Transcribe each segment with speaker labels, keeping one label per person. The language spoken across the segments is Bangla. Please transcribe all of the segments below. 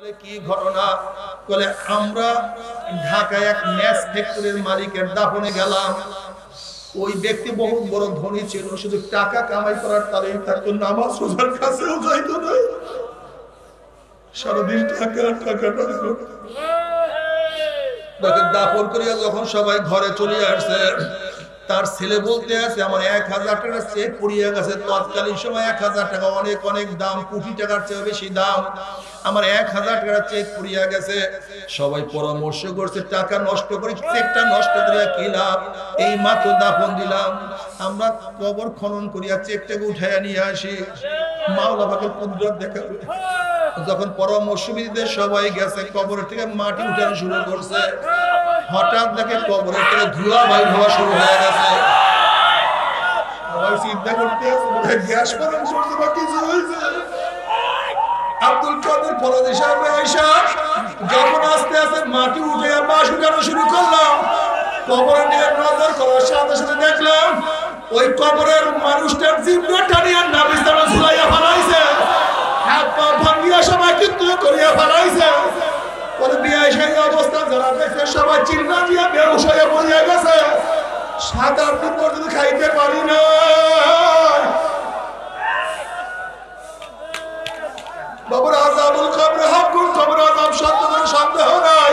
Speaker 1: কি ঘটনা? বলে আমরা ঢাকায় এক ম্যাচ ফ্যাক্টরির মালিকের দাফনে গেলাম। ওই ব্যক্তি বহু বড় ধনী ছিল, শুধু টাকা কামাই করার তালেই থাকতো, নামাজ রোজার কাছেও যাইতো না, সারাদিন টাকা টাকা টাকা। তাকে দাফন করিয়া যখন সবাই ঘরে চলে আসছে, তার ছেলে বলতে আছে আমার 1000 টাকা চেক পড়িয়া গেছে। তৎকালীন সময় 1000 টাকা অনেক অনেক দাম, কোটি টাকার চেয়ে বেশি দাম। আমার 1000 টাকা চেক পড়িয়া গেছে। সবাই পরামর্শ করছে টাকা নষ্ট করে, চেকটা নষ্ট করিয়া কি লাভ, এই মাত্র দাফন দিলাম, আমরা কবর খনন করিয়া চেকটাকে উঠাইয়া নিয়ে আসি, মাওলা পাকের কুদরত দেখাবে। যখন পরামর্শবিদদের সবাই গেছে, কবরের থেকে মাটি উঠানো শুরু করছে, হঠাৎ দেখে কবরের থেকে ধোঁয়া বাইর হওয়া শুরু হয়ে গেছে। সবাই চিন্তা করতে আছে গ্যাস পালন করতে বা কিছু হয়েছে। আব্দুল কাদের ফরাজি সাহেব আয়েশা যখন আস্তে আস্তে মাটি উঠে বাঁশ উঠানো শুরু করলাম, কবরের দিকে নজর করার সাথে সাথে দেখলাম ওই কবরের মানুষটার জিব্বা টানিয়া নাবিস্তানা ঝুলাইয়া ফেলাইছে, হাত পা ভাঙিয়া সবাই কিন্তু করিয়া ফেলাইছে। পরে বিয়ে সেই অবস্থা যারা দেখছে সবাই চিন্তা দিয়া বেহুশ হয়ে পড়িয়া গেছে। 7-8 দিন পর্যন্ত খাইতে পারি না। বাবার আযাবুল কবর হাকুল, কবর আযাব সত্য কোনো সন্দেহ নাই।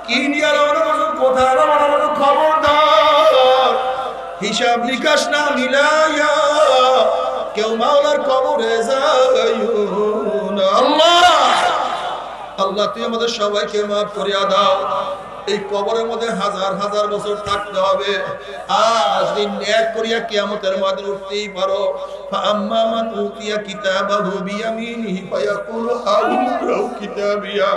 Speaker 1: কি নিয়ে রওনা করছো, কোথায় রওনা করছো, খবরদার হিসাব নিকাশ না মিলাইয়া কেউ মাওলার কবরে যাইও না। আল্লাহ আল্লাহ তুই আমাদের সবাইকে মাফ করিয়া দাও। এই কবরের মধ্যে হাজার হাজার বছর থাকতে হবে। আজ দিন এক করিয়া কিয়ামতের মাঠে উঠতেই পারো। ফাআম্মা মান উতিয়া কিতাবাহু বিয়ামিনিহি ফায়াকুলু হাউমরাউ কিতাবিয়া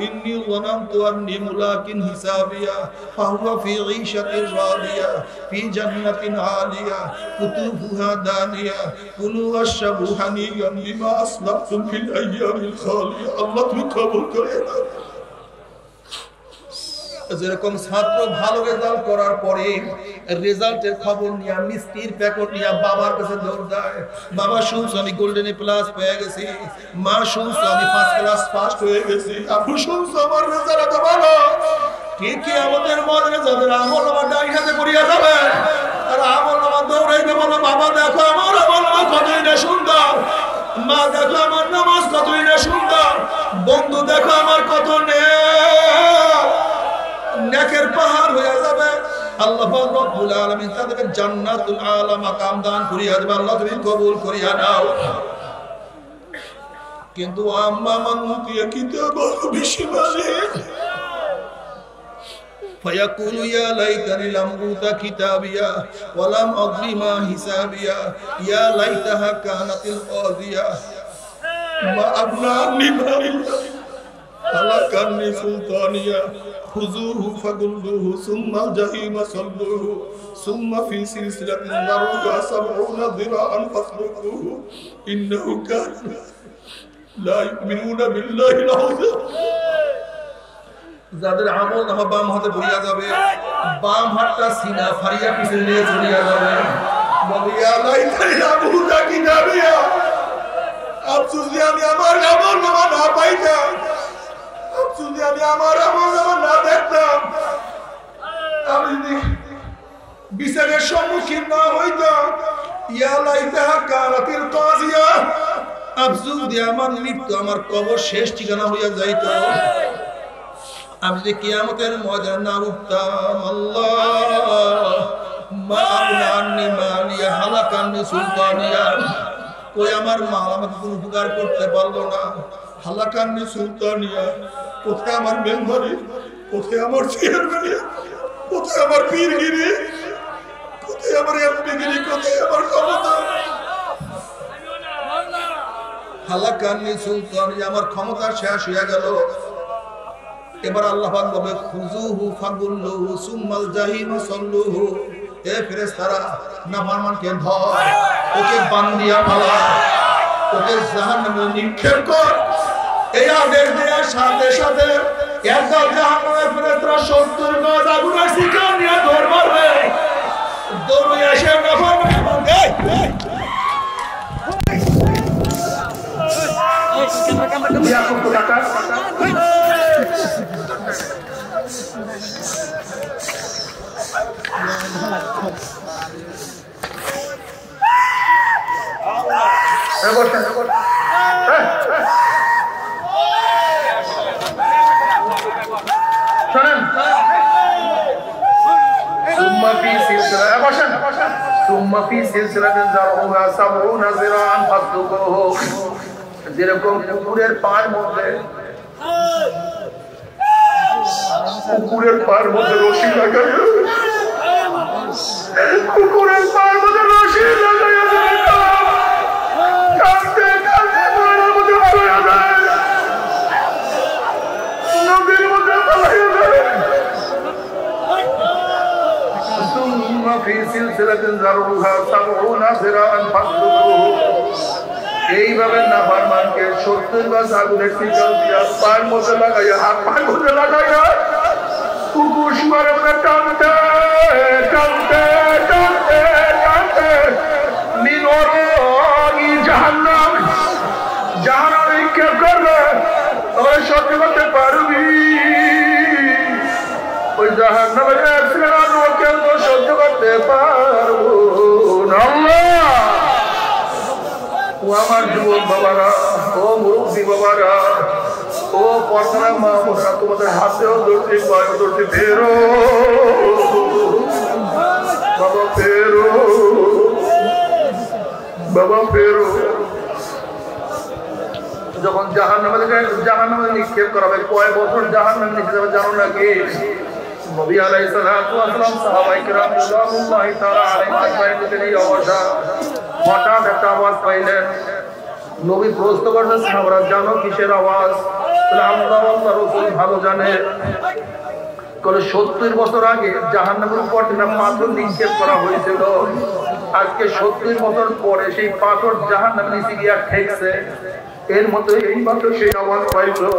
Speaker 1: ইন্নী যানানতু আন্নী মুলাকিন হিসাবিয়া ফাহুয়া ফি ঈশাতির রাদিয়া ফি জান্নাতিন আলিয়া কুতুবুহা দানিয়া কুলু ওয়াশরাবু হানিয়ান বিমা আসলাফতুম ফিল আইয়ামিল খালিয়া। আল্লাহ তুমি কবুল করে নাও। যেরকম ছাত্র ভালো রেজাল্ট করার পরে রেজাল্টের খবর নিয়ে মিষ্টির প্যাকেট নিয়ে বাবার কাছে দৌড় যায়, বাবা শুনছো আমি গোল্ডেন প্লাস পেয়ে গেছি, মা শুনছো আমি ফার্স্ট ক্লাস ফার্স্ট হয়ে গেছি, আপু শুনছো আমার রেজাল্ট এত ভালো। ঠিকই আমাদের মনে যাদের আমল আমার ডাইন হাতে করিয়া যাবে, আর আমল আমার দৌড়াইবে, বলো বাবা দেখো আমার আমল আমার কতই না সুন্দর, মা দেখো আমার নামাজ কতই না সুন্দর, বন্ধু দেখো আমার কত নেকের পাহাড় হয়ে যাবে। আল্লাহ পাক রব্বুল আলামিন তাদেরকে জান্নাতুল আলা মাকাম দান করিয়া দেবে। আল্লাহ তুমি কবুল করিয়া নাও। কিন্তু আম্মা মান উতিয়া কিতাবাহু বিশিমালিহি ফায়াকুলু ইয়া লাইতানি লাম উতা কিতাবিয়া ওয়া লাম আদরি মা হিসাবিয়া ইয়া লাইতাহা কানাতিল কাযিয়া মা আবনা আন্নী মালিয়া হালাকান্নী সুলতানিয়া খুযুহু ফাগুল্লুহু সুম্মা জাহিমা সাল্লুহু সুম্মা ফি সিলসিলাতিন যারউহা 70 যিরাআন ফাসলুকুহু ইন্নাহু কানা লা ইউমিনুনা বিল্লাহিল আযীম। যাদের আমল নামা বাম হাতে পড়িয়া যাবে, বাম হাতটা সিনা ফারিয়া পিছনে নিয়ে চলিয়া যাবে, বলে ইয়া লাইতানি লাম উতা কিতাবিয়া, আফসোস যে আমি আমার আমল নামা না পাইতাম, যদি আমি আমার আমল নামা না দেখতাম, আমি যদি বিচারের সম্মুখীন না হইতাম, ইয়া লাইতাহা কানাতিল কাযিয়া, আফসোস যে আমার মৃত্যু আমার কবর শেষ ঠিকানা হইয়া যাইত, আমি যদি কিয়ামতের ময়দানে না উঠতাম। আল্লাহ মা আবনা আন্নী মালিয়া হালাকান্নী সুলতানিয়া, কই আমার মাল আমাকে কোনো উপকার করতে পারলো না, হালাকান্নী সুলতানিয়া, কোথায় আমার মেম্বারি, কোথায় আমার চেয়ারম্যান, কোথায় আমার পীরগিরি, কোথায় আমার এমপিগিরি, কোথায় আমার ক্ষমতা, হালাকান্নী সুলতানিয়া, আমার ক্ষমতা শেষ হয়ে গেল। এবার আল্লাহ পাক বলে খুযুহু ফাগুল্লুহু সুম্মাল জাহিমা সাল্লুহু, এ ফেরেশতারা নাফরমানকে ধর, ওকে বান্দিয়া ফালা, ওকে জাহান্নামে নিক্ষেপ কর। এই আদেশ দেওয়ার সাথে সাথে একদল জাহান্নামের ফেরেশতারা 70 গজ আগুনের শিখা নিয়ে দৌড় মারবে, দৌড়ে এসে নাফরমানকে বলবে এই সুম্মা ফি সিলসিলাতিন যারউহা সাবউনা যিরাআন ফাসলুকুহু যেরকম কুকুরের পায়ের মধ্যে রশি লাগায় কুকুরের পায়ের মধ্যে রশি লাগায় কাঁদতে কাঁদতে পায়ের মধ্যে পড়ে যায় নদীর মধ্যে পালাইয়া যায় সুম্মা ফি সিলসিলাতিন যারউহা সাবউনা যিরাআন ফাসলুকুহু এইভাবে নাফরমানকে 70 গজ আগুনের শিকল দিয়া পায়ের মধ্যে লাগাইয়া হাত পায়ের মধ্যে লাগাইয়া কুকুর শুয়ারের মধ্যে টানতে টানতে টানতে টানতে মিনরি জাহান্নাম জাহান্নামে কে করবে ওই সহ্য করতে পারবি ওই জাহান্নামের একজন লোককে তো সহ্য করতে পারবো না আল্লাহ ও আমার যুবক বাবারা ও মুরব্বী বাবারা ও পর্দারা মা বোনেরা তোমাদের হাতেও ধরছি পায়েও ধরছি ফেরো বাবা ফেরো বাবা ফেরো যখন জাহান্নামে নিক্ষেপ করা হবে কয় বছর জাহান্নামে নিক্ষেপ যাবে জানো নাকি নবী আলাইহিস সালাতু ওয়াস সালাম সাহাবায়ে কেরাম রাদিয়াল্লাহু তাআলা আলাইহিম আজমাইনের এই অবস্থা হঠাৎ একটা আওয়াজ পাইলেন নবী প্রশ্ন করলেন সাহাবারা জানো কিসের আওয়াজ আল্লাহ আল্লাহ রাসূল ভালো জানে কোন 70 বছর আগে জাহান্নামের উপর একটা পাথর নিক্ষেপ করা হয়েছিল আজকে 70 বছর পরে সেই পাথর জাহান্নামে নিচে গিয়ে ঠেকছে এর মতো এই মাত্র সেই আওয়াজ পাইলো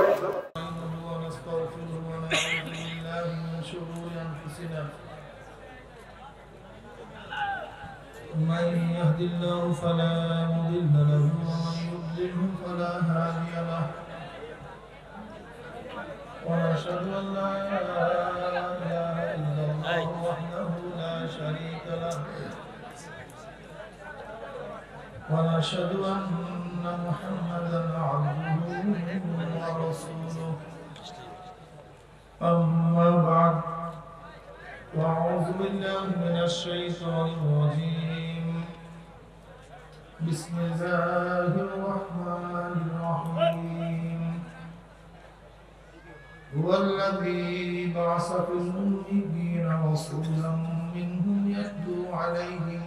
Speaker 2: من يهد الله فلا مضل له ومن يضلله فلا هادي له ونشهد ان لا اله الا الله وحده لا شريك له ونشهد ان محمدا عبده ورسوله اما بعد وأعوذ بالله من الشيطان الرجيم بسم الله الرحمن الرحيم هو الذي بعث في الأميين رسولا منهم يتلو عليهم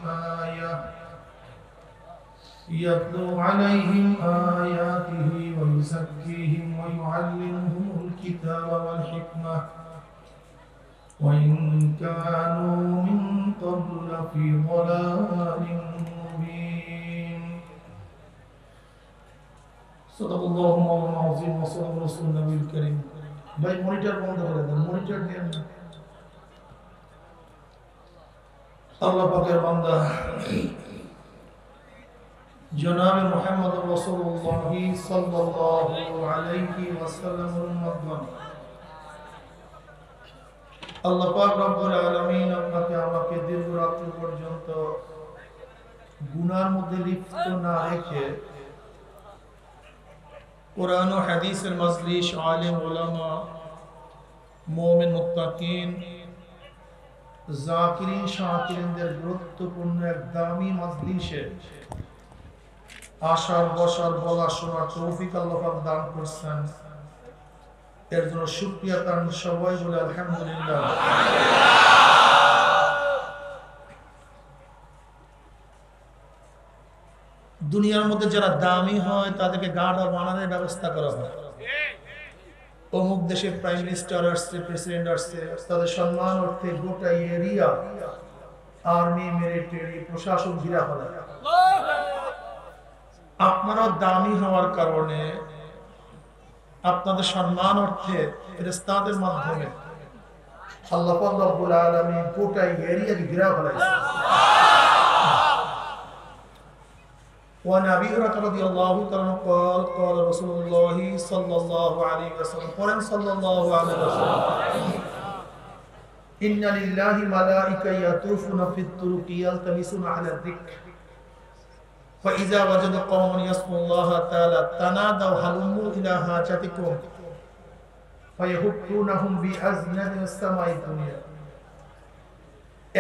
Speaker 2: آياته ويزكيهم ويعلمهم الكتاب والحكمة وإن كانوا من قبل لفي ضلال مبين صدق الله مولانا العظيم وصدق رسول النبي الكريم ভাই মনিটর বন্ধ করে দেন মনিটর দেন আল্লাহ পাকের বান্দা জনাবে মুহাম্মদ রাসূলুল্লাহ সাল্লাল্লাহু আলাইহি ওয়াসাল্লামের উম্মতগণ আল্লাহ পাক রব্বুল আলামিন আপনাকে আমাকে দীর্ঘ রাত্রি পর্যন্ত গুনার মধ্যে লিপ্ত না রেখে কোরআন ও হাদিসের মজলিস আলেম উলামা মুমিন মুত্তাকিন জাকিরিন শাকিরিনদের গুরুত্বপূর্ণ এক দামি মজলিসে আশার বসার বলা শোনার তৌফিক আল্লাহ পাক দান করেছেন এর জন্য শুকরিয়া তার সবাই বলে আলহামদুলিল্লাহ দুনিয়ার মধ্যে যারা দামি হয় তাদেরকে গার্ড অফ অনারের ব্যবস্থা করা হয় অমুক দেশের প্রাইম মিনিস্টার আসছে প্রেসিডেন্ট আসছে তাদের সম্মান অর্থে গোটা এরিয়া আর্মি মিলিটারি প্রশাসন ঘিরা হয় আপনারা দামি হওয়ার কারণে আপনাদের সম্মান অর্থে ফেরেশতাদের মাধ্যমে আল্লাহ পাক রব্বুল আলামিন গোটা এরিয়াকে ঘিরা ফেলেছে وعن أبي هريرة رضي الله تعالى قال قال رسول الله صلى الله عليه وسلم قال صلى الله عليه وسلم إن لله ملائكة يطوفون في الطرق يلتمسون على الذكر فإذا وجدوا قوما يذكرون الله تعالى تنادوا هلموا إلى حاجتكم فيهبونهم بأزناد السماء الدنيا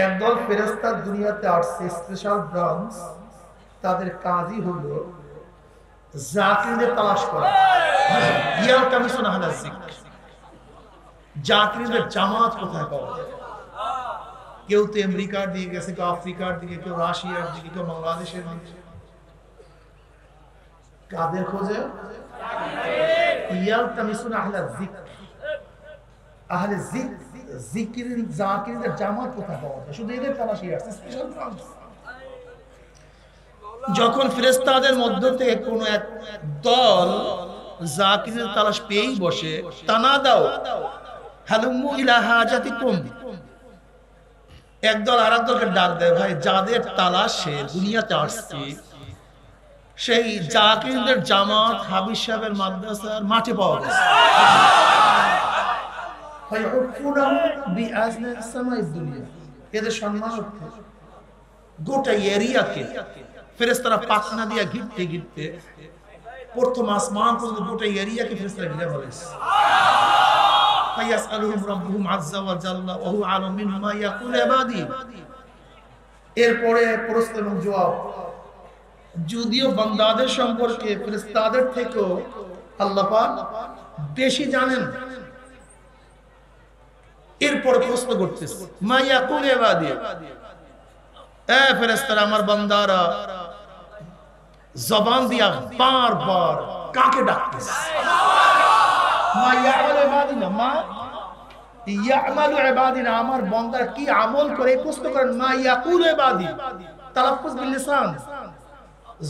Speaker 2: একদল ফেরেশতা দুনিয়াতে আসছে, স্পেশাল ব্রাঞ্চ, তাদের কাজই হলো জাকিরদের তালাশ করা। ইয়ালতামিসুনা আহলা যিকর, জাকিরদের জামাত কোথায় পাওয়া যায়। কেউ তো আমেরিকার দিকে গেছে, কেউ আফ্রিকার দিকে, কেউ রাশিয়ার দিকে, কেউ বাংলাদেশের দিকে। কাদের খোঁজে? ইয়ালতামিসুনা আহলা যিকর, আহলে যিকর, জাকিরদের জামাত কোথায় পাওয়া যায়, শুধু এদের তালাশই আসছে, স্পেশাল ব্রাঞ্চ। যখন ফেরেশতাদের মধ্য থেকে কোন এক দল জাকিরের তালাশ পেয়েই বসে, তানাদাও হালুম্মু ইলা হাজাতিকুম, একদল আরেক দলকে ডাক দেয়, ভাই যাদের তালাশে দুনিয়াতে আসছে সেই জাকিরদের জামাত হাবিজ সাহেবের মাদ্রাসার মাঠে পাওয়া গেছে। এদের সম্মানার্থে গোটা এরিয়াকে ফেরেশতারা পাখনা দিয়া ঘিরতে ঘিরতে প্রথম আসমান পর্যন্ত গোটা এরিয়াকে ফেরেশতারা ঘিরে ফেলেছে। ফায়াসআলুহুম রাব্বুহুম আযজা ওয়া জাল্লা ওয়া হুয়া আ'লামু বিমা ইয়াকুলু ইবাদি। এরপরে প্রশ্ন এবং জবাব। যদিও বান্দাদের সম্পর্কে ফেরেশতাদের থেকেও আল্লাহ পাক বেশি জানেন, এরপরে প্রশ্ন করতেছে মা ইয়াকুলু ইবাদি, এ ফেরেশতারা আমার বান্দারা জবান দিয়া বারবার কাকে ডাকতেছে? মা ইয়ামালু ইবাদিনা, মা ইয়ামালু ইবাদিনা, আমার বান্দারা কি আমল করে এই প্রশ্ন করেন। মা ইয়াকুলু ইবাদি, তালাফফুজ বিল লিসান,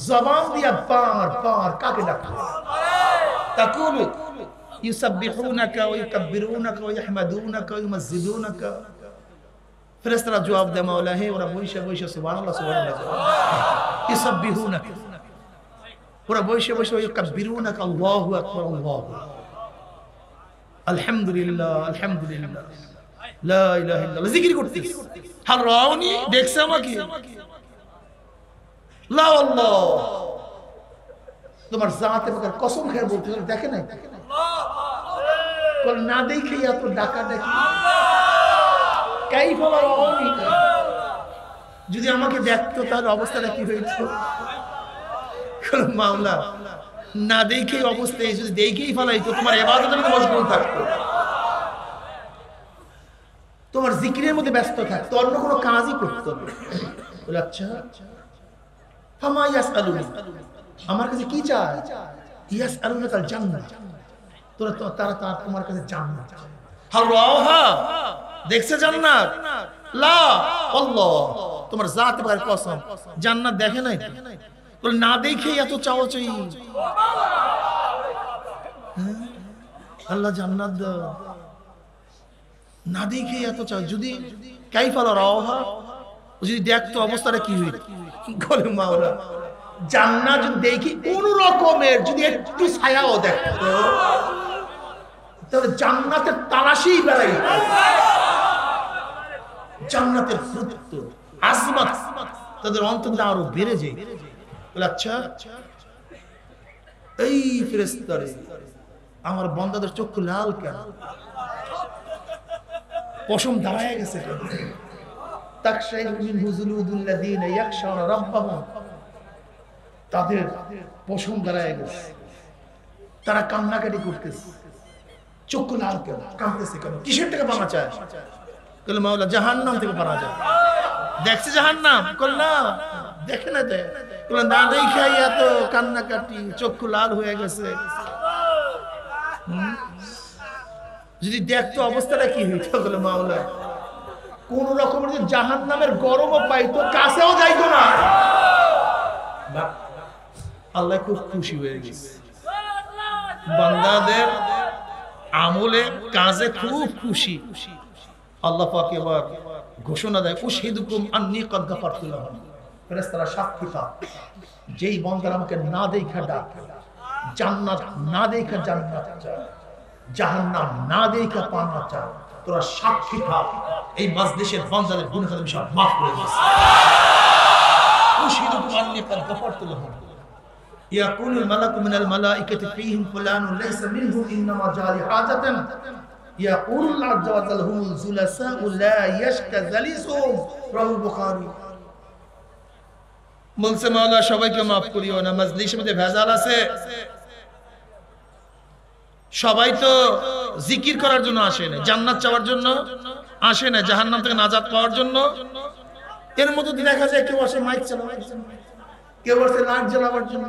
Speaker 2: জবান দিয়া বারবার কাকে ডাকতেছে? তাকুলু ইউসাব্বিহুনাকা ওয়া ইউকাব্বিরুনাকা ওয়া ইয়াহমাদুনাকা ওয়া ইউমাজ্জিদুনাকা। ফেরেশতারা জবাব দেয়, মাওলা হে ওরা বইসা বইসা সুবহানাল্লাহ সুবহানাল্লাহ ইউসাব্বিহুনাকা, ওরা বইসা বইসা ইউকাব্বিরুনাকা আল্লাহু আকবার আল্লাহু আলহামদুলিল্লাহ আলহামদুলিল্লাহ লা ইলাহা ইল্লাল্লাহ জিকির করতেছে। হাল রাউনি দেখছে আমাকে? লা আল্লাহ, তোমার জাতে পাকের কসম খেয়ে বলতে দেখে নাই, কোন না দেখে এত ডাকা ডাকি। কাইফা রাউনি, যদি আমাকে দেখতো তাহলে অবস্থাটা কি হইতো? মাওলা না দেখে অবস্থায় যদি দেখেই ফেলাইতো, তোমার ইবাদতের মধ্যে মশগুল থাকতো, তোমার জিকিরের মধ্যে ব্যস্ত থাকতো, অন্য কোনো কাজই করতো না। বলে আচ্ছা ফামা ইয়াসআলুনি, আমার কাছে কি চায়? ইয়াসআলুনাকাল জান্নাহ, তারা তোমার কাছে জান্নাত চায়। হাল রাওহা, দেখছে জান্নাত? লা আল্লাহ, তোমার জাতে পাকের কসম জান্নাত দেখে নাই। বলে না দেখে এত চাও চাই, আল্লাহ জান্নাত দাও, না দেখে এত চাও। যদি কাইফা রাওহা, যদি দেখতো অবস্থাটা কি হইতো? বলে মাওলা জান্নাত যদি দেখি কোন রকমের যদি একটু ছায়াও দেখতো, তাহলে জান্নাতের তালাশি বেড়াইতো, জান্নাতের গুরুত্ব আজমত তাদের অন্তরে আরো বেড়ে যায়। বলে আচ্ছা এই ফেরেশতারে আমার বান্দাদের চক্ষু লাল কেন, পশম দাঁড়ায় গেছে কেন? তাকশাইরু মিনহু জুলুদুল্লাযীনা ইয়াখশাউনা রাব্বাহুম, তাদের পশম দাঁড়ায় গেছে, তারা কান্নাকাটি করতেছে। চক্ষু লাল কেন, কাঁদতেছে কেন? কিসের থেকে পানা চায়? বলে মাওলা জাহান্নাম থেকে পানা যায়। দেখছে জাহান্নাম? বলে না দেখে না, বলে না দেখে এত কান্নাকাটি, চক্ষু লাল হয়ে গেছে। যদি দেখতো অবস্থাটা কি হইতো? বলে মাওলা কোন রকমের যে জাহান্নামের গরমও পাইতো, কাছেও যাইতো না। আল্লাহ খুব খুশি হয়ে গেছে, বান্দাদের আমলে কাজে খুব খুশি। আল্লাহ পাক এবার ঘোষণা দেয়, উশহিদুকুম আন্নী ক্বাদ গাফারতু লাহুম, ফেরেশতারা সাক্ষী থাক, যেই বান্দা আমাকে না দেখা ডাকে, জান্নাত না দেখা জান্নাত চায়, জাহান্নাম না দেখা পানা চায়, তোরা সাক্ষী থাক এই মাজলিসের বান্দাদের গুনাহ আমি সব মাফ করে দিয়েছি। উশহিদুকুম আন্নী ক্বাদ গাফারতু লাহুম ইয়াকুলুল মালাকু মিনাল মালাইকাতি ফীহিম ফুলানুন লাইসা মিনহুম ইন্নামা জালি হাজাতান ইয়াকুলুল্লাহু আযজা ওয়া জাল্লা হুমুল জুলাসাউ লা ইয়াশকা জালিসুহুম রাওয়াহুল বুখারী। বলছে মাওলা সবাইকে মাফ করিও না, মাজলিসের মধ্যে ভেজাল আছে। সবাই তো জিকির করার জন্য আসে না, জান্নাত চাওয়ার জন্য আসে না, জাহান্নাম থেকে নাজাত পাওয়ার জন্য। এর মধ্যে দেখা যায় কেউ আসে মাইক চালাবার জন্য, কেউ আসে লাইট জ্বালাবার জন্য,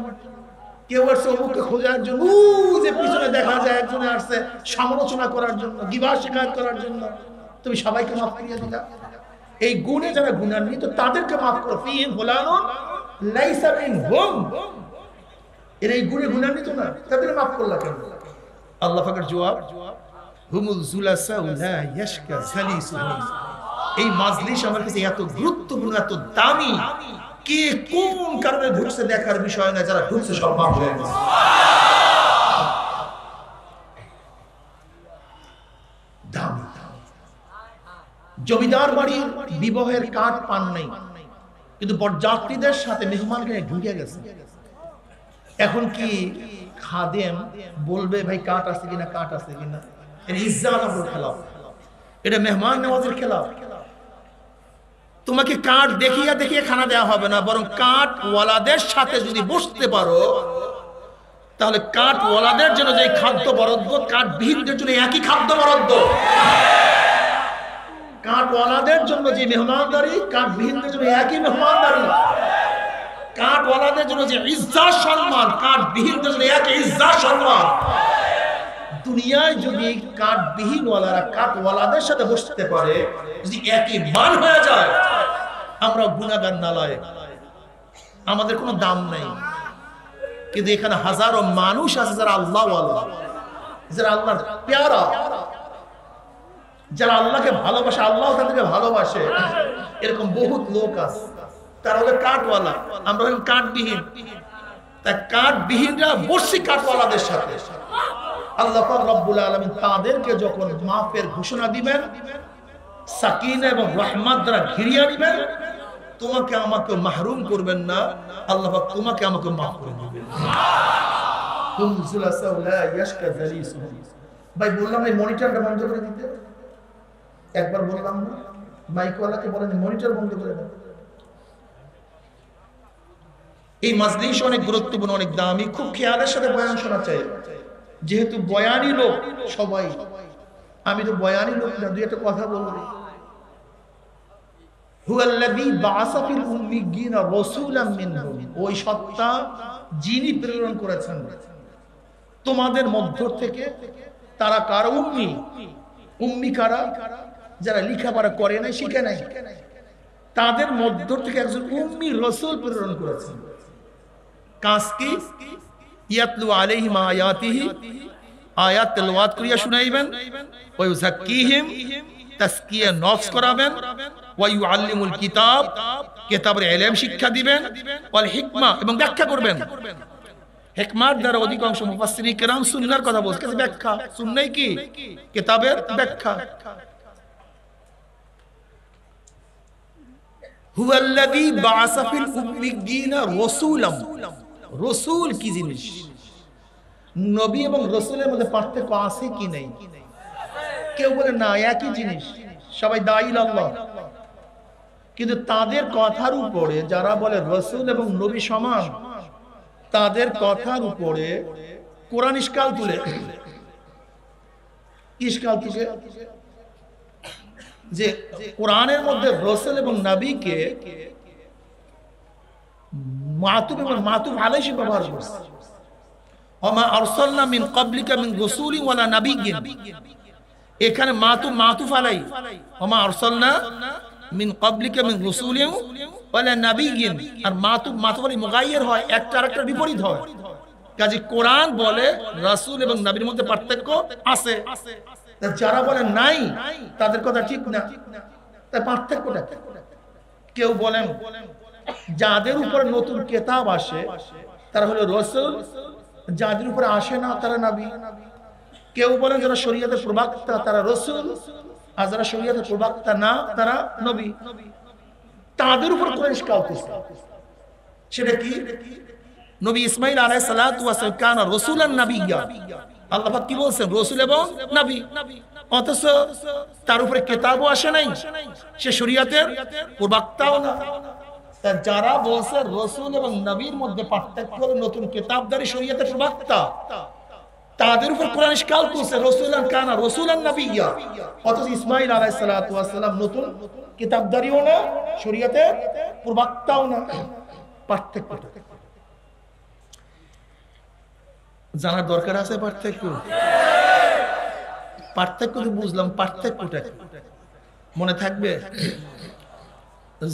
Speaker 2: কেউ আসে অমুককে খোঁজার জন্য, যে পিছনে দেখা যায় একজনে আসছে সমালোচনা করার জন্য, গিবত শিকায়ত করার জন্য। তুমি সবাইকে মাফ করিয়ে দিলা। এই গুণে যারা গুণান্বিত তাদেরকে মাফ করো। ফিহিম ফুলানুন লাইসা মিনহুম, এর এই গুণে গুণান্বিত না, তাদের মাফ করলা কেন? আল্লাহ পাকের জবাব, হুমুল জুলাসাউ লা ইয়াশকা জালিসুহুম। এই মাজলিস আমার কাছে এত গুরুত্বপূর্ণ, এত দামি, কে কোন কারণে ঢুকছে দেখার বিষয় না, যারা ঢুকছে সব মাফ হয়ে গেছে। দামি জমিদার বাড়ির বিবাহের কার্ড পান নাই, কিন্তু বরযাত্রীদের সাথে মেহমানকে ঢুকে গেছে। এখন কি খাদেম বলবে ভাই কাট আছে কিনা, কাট আছে কিনা? এটা ইজ্জাত আমলের খেলাফ, এটা মেহমান নওয়াজের খেলাফ। তোমাকে কাট দেখিয়ে দেখিয়ে খানা দেওয়া হবে না, বরং কাট ওয়ালাদের সাথে যদি বসতে পারো তাহলে কাট ওয়ালাদের জন্য যে খাদ্য বরাদ্দ, কাট বিহীনদের জন্য একই খাদ্য বরাদ্দ। কাট ওয়ালাদের জন্য যে মেহমানদারি, কাট বিহীনদের জন্য একই মেহমানদারি। কাট ওয়ালাদের জন্য যে ইজ্জত সম্মান, কাট বিহীনদের জন্য একই ইজ্জত সম্মান। দুনিয়ায় যদি কাট বিহীন ওয়ালারা কাট ওয়ালাদের সাথে বসতে পারে, যদি একই মান হয়ে যায়, আমরা গুনাহগার নালায়েক, আমাদের কোনো দাম নাই। কিন্তু এখানে হাজারো মানুষ আছে যারা আল্লাহ ওয়ালা, যারা আল্লাহর প্যারা, যারা আল্লাহকে ভালোবাসে, আল্লাহ তাদেরকে ভালোবাসে। এরকম বহুত লোক আছে, তারা হলো কাঠওয়ালা, আমরা হলাম কাঠবিহীন। তাই কাঠবিহীনরা বসছি কাঠওয়ালাদের সাথে। আল্লাহ পাক রব্বুল আলামিন তাদেরকে যখন মাফের ঘোষণা দিবেন, সাকিনা এবং রহমত দ্বারা ঘিরিয়ে দিবেন, তোমাকে আমাকে মাহরুম করবেন না, আল্লাহ পাক তোমাকে আমাকে মাফ করে দিবেন। ভাই বললাম এই মনিটরটা বন্ধ করে দিতে, একবার বললাম না, মাইকওয়ালাকে বলেন মনিটর বন্ধ করে দেন। এই মাজলিস অনেক গুরুত্বপূর্ণ, অনেক দামি, খুব খেয়ালের সাথে বয়ান শোনা চাই। যেহেতু বয়ানি লোক সবাই, আমি তো বয়ানি লোক না, দুই একটা কথা বলবো। হুয়াল্লাযী বাআসা ফিল উম্মিয়্যিনা রাসূলাম মিনহুম, ওই সত্তা যিনি প্রেরণ করেছেন তোমাদের মধ্য থেকে। তারা কারা? উম্মি। উম্মি কারা? যারা লেখাপড়া করে নাই, শিখে নাই, তাদের মধ্য থেকে একজন উম্মি রাসূল প্রেরণ করেছেন। কাজ কি? ইয়াতলু আলাইহিম আয়াতিহি, আয়াত তেলাওয়াত করিয়া শুনাইবেন, ওয়া ইউযাক্কিহিম, তাজকিয়া নফস করাবেন, ওয়া ইউআল্লিমুল কিতাব, কিতাবের ইলম শিক্ষা দিবেন, ওয়াল হিকমা, এবং ব্যাখ্যা করবেন। হিকমার দ্বারা অধিকাংশ মুফাসসিরিন কিরাম সুন্নাহর কথা বলছেন, ব্যাখ্যা। সুন্নাহ কি? কিতাবের ব্যাখ্যা। হুয়াল্লাযী বাআসা ফিল উম্মিয়্যিনা রাসূলাম। রাসূল কি জিনিস? নবী এবং রাসূলের মধ্যে পার্থক্য আছে কি নেই? কেউ বলে না, একই জিনিস, সবাই দাঈ আল্লাহ। কিন্তু তাদের কথার উপরে যারা বলে রাসূল এবং নবী সমান, তাদের কথার উপরে কোরআন ইশকাল তুলে, ইশকাল তুলে যে কোরআনের মধ্যে রাসূল এবং নবীকে মাতুব এবং মাতুব আলাইহি ব্যবহার করছে। ওমা আরসালনা মিন ক্বাবলিকা মিন রাসূলিন ওয়ালা নাবিয়্যিন, এখানে মাতুব মাতুফ আলাই, ওমা আরসালনা মিন ক্বাবলিকা মিন রাসূলিন ওয়ালা নাবিয়্যিন। আর মাতুব মাতুফ আলাই মুগায়্যির হয়, একটা আরেকটার বিপরীত হয়। কাজে কোরআন বলে রাসূল এবং নবীর মধ্যে পার্থক্য আছে। যারা বলে নাই তাদের কথা ঠিক না। তাই পার্থক্যটা কেউ বলেন যাদের উপর নতুন কিতাব আসে তারা হলো রাসূল, যাদের উপর আসে না তারা নবী। কেউ বলেন যারা শরীয়তের প্রবক্তা তারা রাসূল, আর যারা শরীয়তের প্রবক্তা না তারা নবী। তাদের উপর কোরআন ইশকাল করছে। সেটা কি? নবী ইসমাঈল আলাইহিস সালাতু ওয়াস সালাম কানা রাসূলান নাবিয়্যা, আল্লাহ পাক কি বলছেন? রাসূল এবং নবী। অথচ তার উপরে কিতাবও আসে নাই, সে শরীয়তের প্রবক্তাও না। তা যারা বলছে রাসূল এবং নবীর মধ্যে পার্থক্য হলো নতুন কিতাবদারি শরীয়তের প্রবক্তা, তাদের উপর কোরআন ইশকাল করছে রাসূলান কানা রাসূলান নবিয়্যা। অথচ ইসমাঈল আলাইহিস সালাতু ওয়াস সালাম নতুন কিতাবদারিও না, শরীয়তের প্রবক্তাও না। পার্থক্যটা জানার দরকার আছে। পার্থক্য তো বুঝলাম, পার্থক্যটা মনে থাকবে?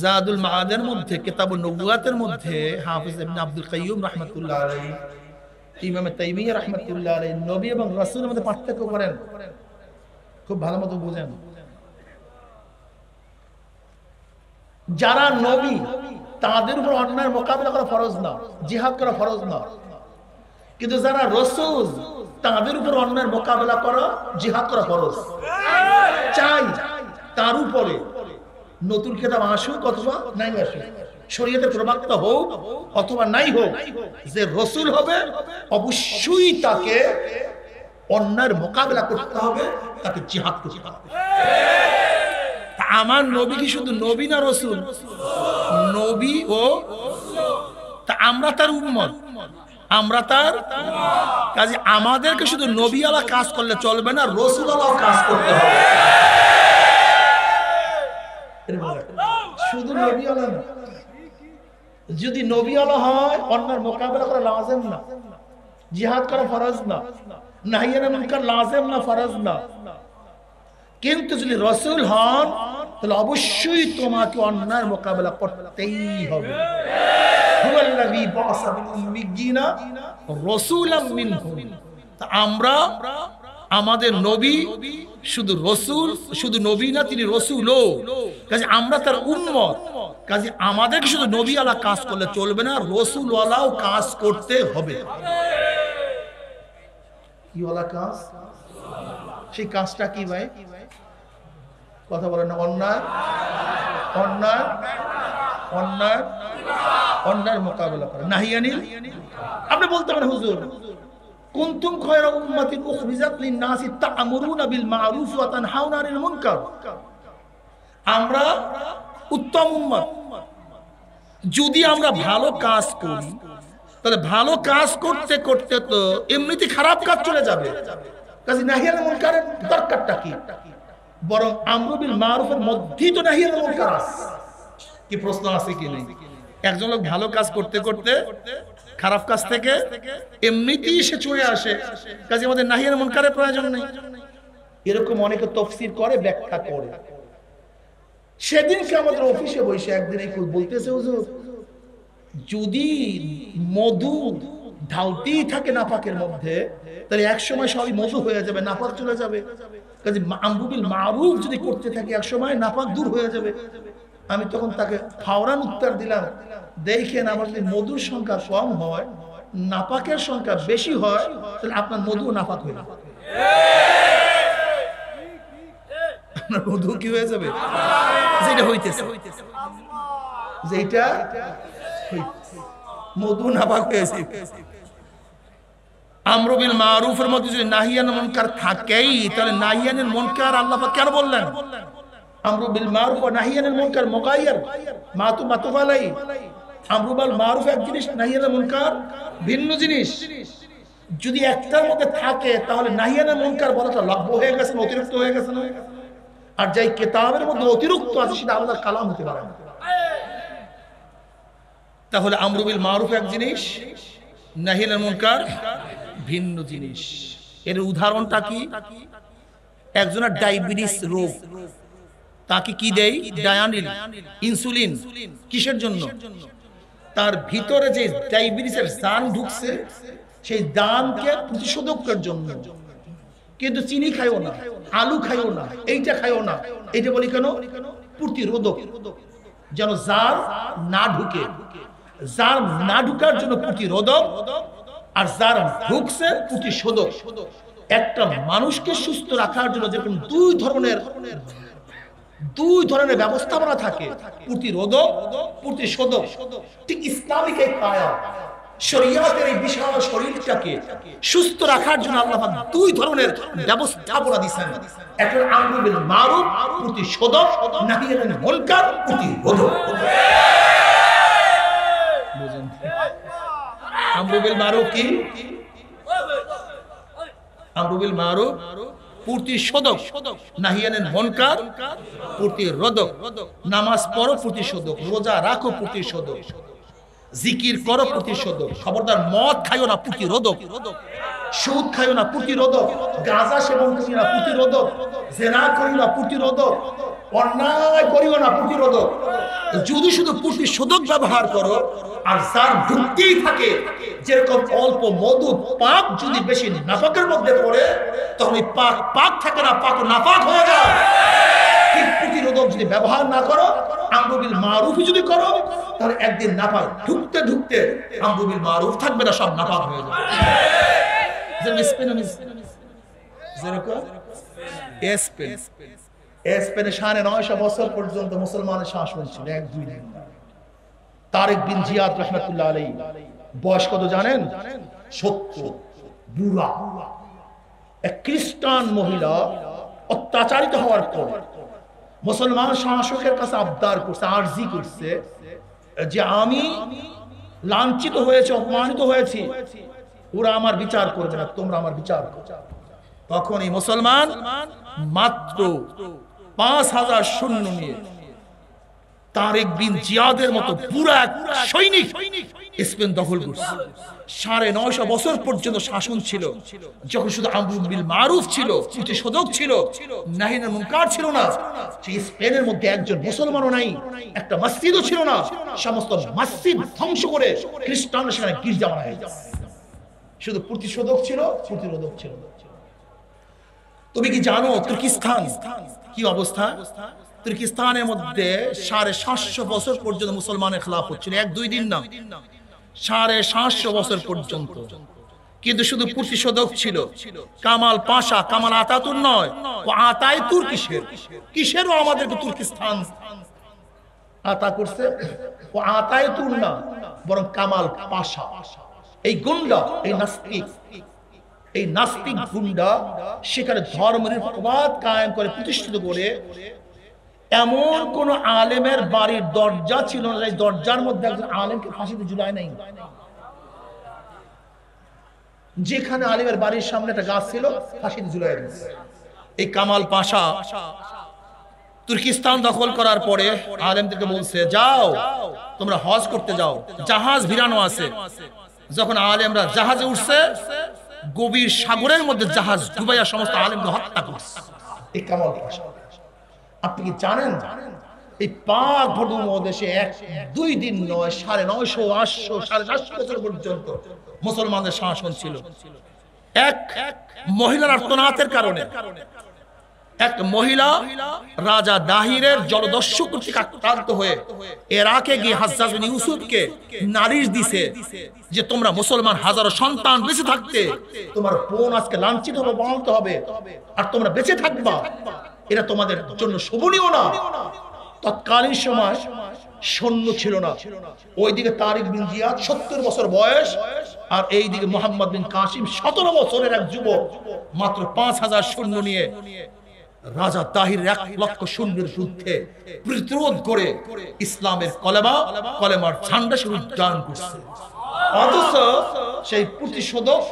Speaker 2: জাদুল মাআদের মধ্যে, কিতাবুন নবুয়াতের মধ্যে হাফিজ ইবনে আব্দুল কাইয়্যুম রাহমাতুল্লাহ আলাইহি, ইমাম তাইমিয়্যা রাহমাতুল্লাহ আলাইহি নবী এবং রাসূলের মধ্যে পার্থক্য করেন, খুব ভালো মতো বুঝেন। যারা নবী তাদের উপর অন্যায়ের মোকাবিলা করা ফরজ না, জিহাদ করা ফরজ না। কিন্তু যারা রাসূল তাদের উপর অন্যায়ের মোকাবিলা করা, জিহাদ করা ফরজ। চাই তার উপরে নতুন কিতাব আসুক অথবা নাই আসুক, শরীয়তের প্রবক্তা হোক অথবা নাই হোক, যে রাসূল হবে অবশ্যই তাকে অন্যায়ের মোকাবিলা করতে হবে, তাকে জিহাদ করতে হবে। আমার নবী কি শুধু নবী না রাসূল? নবী ও তা আমরা তার উম্মত, আমরা তার কাজে আমাদেরকে শুধু নবী আলা কাজ করলে চলবে না, রাসূল আলা কাজ করতে হবে। শুধু নবী আলা না, যদি নবী আলা হয় অন্যের মোকাবেলা করা লাজেম না, জিহাদ করা ফরজ না, নাহি আনিল মুনকার লাজেম না, ফরজ না। কিন্তু যদি রাসূল হন তাহলে অবশ্যই তোমাকে অন্যায়ের মোকাবেলা করতেই হবে। হুয়াল্লাযী বা'আসা ফিল উম্মিয়্যিনা রাসূলাম মিনহুম। তা আমরা আমাদের নবী শুধু রাসূল, শুধু নবী না, তিনি রাসূলও। কাজে আমরা তার উম্মত, কাজে আমাদেরকে শুধু নবী আলা কাজ করলে চলবে না, রাসূল ওয়ালাও কাজ করতে হবে। কি ওয়ালা কাজ? সেই কাজটা কি ভাই? কথা বলেন না। অন্যায় অন্যায় অন্যায় অন্যায়ের মোকাবেলা করা, নাহি আনিল। আপনি বলতে পারেন হুজুর কুনতুম খায়রা উম্মাতিন উখরিজাত লিন-নাসি তা'মুরুনা বিল মা'রুফ ওয়া তানহাউনা আনিল মুনকার। আমরা উত্তম উম্মত, যদি আমরা ভালো কাজ করি তাহলে ভালো কাজ করতে করতে তো এমনিতে খারাপ কাজ চলে যাবে। কাজে নাহি আনিল মুনকারের দরকারটা কি? বরং আমরু বিল মারুফের মধ্যেই তো নাহি আনিল মুনকার আছে। কি প্রশ্ন আছে কি নেই? একজন লোক ভালো কাজ করতে করতে খারাপ কাজ থেকে এমনিতেই সে চলে আসে, কাজে আমাদের নাহি আনিল মুনকারের প্রয়োজন নেই। এরকম অনেকে তাফসীর করে, ব্যাখ্যা করে। সেদিনকে আমাদের অফিসে বসে একদিন এই বলতেছে হুজুর, যদি মধু ঢালতেই থাকে নাপাকের মধ্যে তাহলে এক সময় সবই মধু হয়ে যাবে, নাপাক চলে যাবে। কাজে আমরু বিল মারুফ যদি করতে থাকি এক সময় নাপাক দূর হয়ে যাবে। আমি তখন তাকে ফাওরান উত্তর দিলাম, দেখেন আমার যদি মধুর সংখ্যা কম হয়, নাপাকের সংখ্যা বেশি হয়, তাহলে আপনার মধু নাপাক হয়ে যাবে। আপনার মধু কি হয়ে যাবে? যেটা হইতেছে, যেটা মধু নাপাক হয়েছে। আমরু বিল মারুফের মধ্যে যদি নাহি আনিল মুনকার থাকেই, তাহলে নাহি আনিল মুনকার আল্লাহ পাক কেন বললেন? আমরু বিল মারুফ ওয়া নাহি আনিল মুনকার মুগায়্যার মাতুফ আলাইহি। আমরু বিল মারুফ এক জিনিস, নাহি আনিল মুনকার ভিন্ন জিনিস। যদি একটার মধ্যে থাকে তাহলে নাহি আনিল মুনকার বলাটা লব্য হয়ে গেছে, অতিরিক্ত হয়ে গেছে না? আর যেই কিতাবের মধ্যে অতিরিক্ত আছে সেটা আল্লাহর কালাম হতে পারে না। তাহলে আমরু বিল মারুফ এক জিনিস, নাহি আনিল মুনকার ভিন্ন জিনিস। এর উদাহরণটা কি? একজনের ডায়াবেটিস রোগ, তাকে কি দেই? ডায়ানিল, ইনসুলিন। কিসের জন্য? তার ভিতরে যে ডায়াবেটিসের দান ঢুকছে সেই দানকে প্রতিশোধকের জন্য। কিন্তু চিনি খাইও না, আলু খাইও না, এইটা খাইও না, এইটা বলি কেন? প্রতিরোধক, যেন জার না ঢুকে। জার না ঢুকার জন্য প্রতিরোধক, আর যার ঢুকছে প্রতিশোধক। একটা মানুষকে সুস্থ রাখার জন্য যেরকম দুই ধরনের ব্যবস্থাপনা থাকে, প্রতিরোধক, প্রতিশোধক। ঠিক ইসলামিক এই কায়া শরীয়তের এই বিশাল শরীরটাকে সুস্থ রাখার জন্য আল্লাহ পাক দুই ধরনের ব্যবস্থাপনা দিয়েছেন। একটা আমরু বিল মারুফ প্রতিশোধক, নাহি আনিল মুনকার প্রতিরোধক। বুঝেন আমরু বিল মারুফ কি? আমরু বিল মারুফ প্রতিশোধক, নাহি আনিল মুনকার প্রতিরোধক। নামাজ পড়ো প্রতিশোধক, রোজা রাখো প্রতিশোধক, জিকির করো প্রতিশোধক, খবরদার মদ খাইও না প্রতিরোধক, সুদ খাইও না প্রতিরোধক, গাঁজা সেবন করিও না প্রতিরোধক, জেনা করিও না প্রতিরোধক, অন্যায় করিও না প্রতিরোধক। যদি শুধু প্রতিশোধক ব্যবহার করো আর যার ঢুকতেই থাকে, যেরকম অল্প মধু পাক যদি বেশি নাপাকের মধ্যে পড়ে তখন এই পাক পাক থাকে না, পাক নাপাক হয়ে যায়। ঠিক প্রতিরোধক যদি ব্যবহার না করো, আমরু বিল মারুফ যদি করো, তাহলে একদিন নাপাক ঢুকতে ঢুকতে আমরু বিল মারুফ থাকবে না, সব নাপাক হয়ে যাবে। স্পেনে 950 বছর পর্যন্ত মুসলমানের শাসন ছিল, 1-2 দিন। তারেক বিন জিয়াদ রাহমাতুল্লাহ আলাইহি বয়স কত জানেন? 70, বুড়া। এক খ্রিস্টান মহিলা অত্যাচারিত হওয়ার পর মুসলমান শাসকের কাছে আবদার করছে, আরজি করছে যে আমি লাঞ্ছিত হয়েছে, অপমানিত হয়েছি, ওরা আমার বিচার করবে না, তোমরা আমার বিচার করো। তখন এই মুসলমান মাত্র 5000 সৈন্য নিয়ে তারেক বিন জিয়াদের মতো পুরা সৈনিক স্পেন দখল করছে। 950 বছর পর্যন্ত শাসন ছিল, যখন শুধু আমরু বিল মারুফ ছিল, প্রতিশোধক ছিল, নাহি আনিল মুনকার ছিল না। সেই স্পেনের মধ্যে একজন মুসলমানও নাই, একটা মসজিদও ছিল না। সমস্ত মসজিদ ধ্বংস করে খ্রিস্টানরা সেখানে গির্জা বানায়। শুধু প্রতিশোধক ছিল, প্রতিরোধক ছিল। তুমি কি জানো তুর্কিস্তান কি অবস্থা? তুর্কিস্তানের মধ্যে 750 বছর পর্যন্ত মুসলমানের খেলাফত ছিল, 1-2 দিন না, 750 বছর পর্যন্ত। কিন্তু শুধু প্রতিশোধক ছিল কামাল পাশা, কামাল আতাতুর নয়, ও আতাই তুর কিসেরও আমাদেরকে তুর্কিস্তান আতা করছে। ও আতাই তুর না, বরং কামাল পাশা। এই গুন্ডা, এই নাস্তিক গুন্ডা সেখানে ধর্মনিরপেক্ষবাদ কায়েম করে, প্রতিষ্ঠিত করে। এমন কোন আলেমের বাড়ির দরজা ছিল না এই দরজার মধ্যে একজন আলেমকে ফাঁসিতে ঝুলায় নাই। যেখানে আলেমের বাড়ির সামনে একটা গাছ ছিল, ফাঁসিতে ঝুলায় দিয়েছে। এই কামাল পাশা তুর্কিস্তান দখল করার পরে আলেমদেরকে বলছে, যাও তোমরা হজ করতে যাও, জাহাজ ভিড়ানো আছে। যখন আলেমরা জাহাজে উঠছে, গভীর সাগরের মধ্যে জাহাজ ডুবাইয়া সমস্ত আলেমকে হত্যা করছে এই কামাল পাশা। আপনি কি জানেন এই পাক ভূমধ্যদেশে 1-2 দিন নয়, 950, 800, 750 বছর পর্যন্ত মুসলমানদের শাসন ছিল। এক মহিলার আর্তনাদের কারণে এক মহিলা রাজা দাহিরের জলদস্যু কর্তৃক আক্রান্ত হয়ে ইরাকে গিয়ে হাজ্জাজ বিন ইউসুফকে নালিশ দিছে যে তোমরা মুসলমান হাজারো সন্তান বেঁচে থাকতে তোমার বোন আজকে লাঞ্ছিত হবে, বাঁধতে হবে, আর তোমরা বেঁচে থাকবা, এটা তোমাদের জন্য শোভনীয় না। তৎকালীন সময় সৈন্য ছিল না। ওইদিকে তারিক বিন জিয়াদ 70 বছর বয়স, আর এইদিকে মোহাম্মদ বিন কাসিম 17 বছরের এক যুবক, মাত্র 5000 সৈন্য নিয়ে রাজা তাহির 1 লক্ষ সৈন্যের বিরুদ্ধে প্রতিরোধ করে ইসলামের কলেমার ঝান্ডা শুরু উড্ডয়ন করছে। অথচ সেই প্রতিশোধক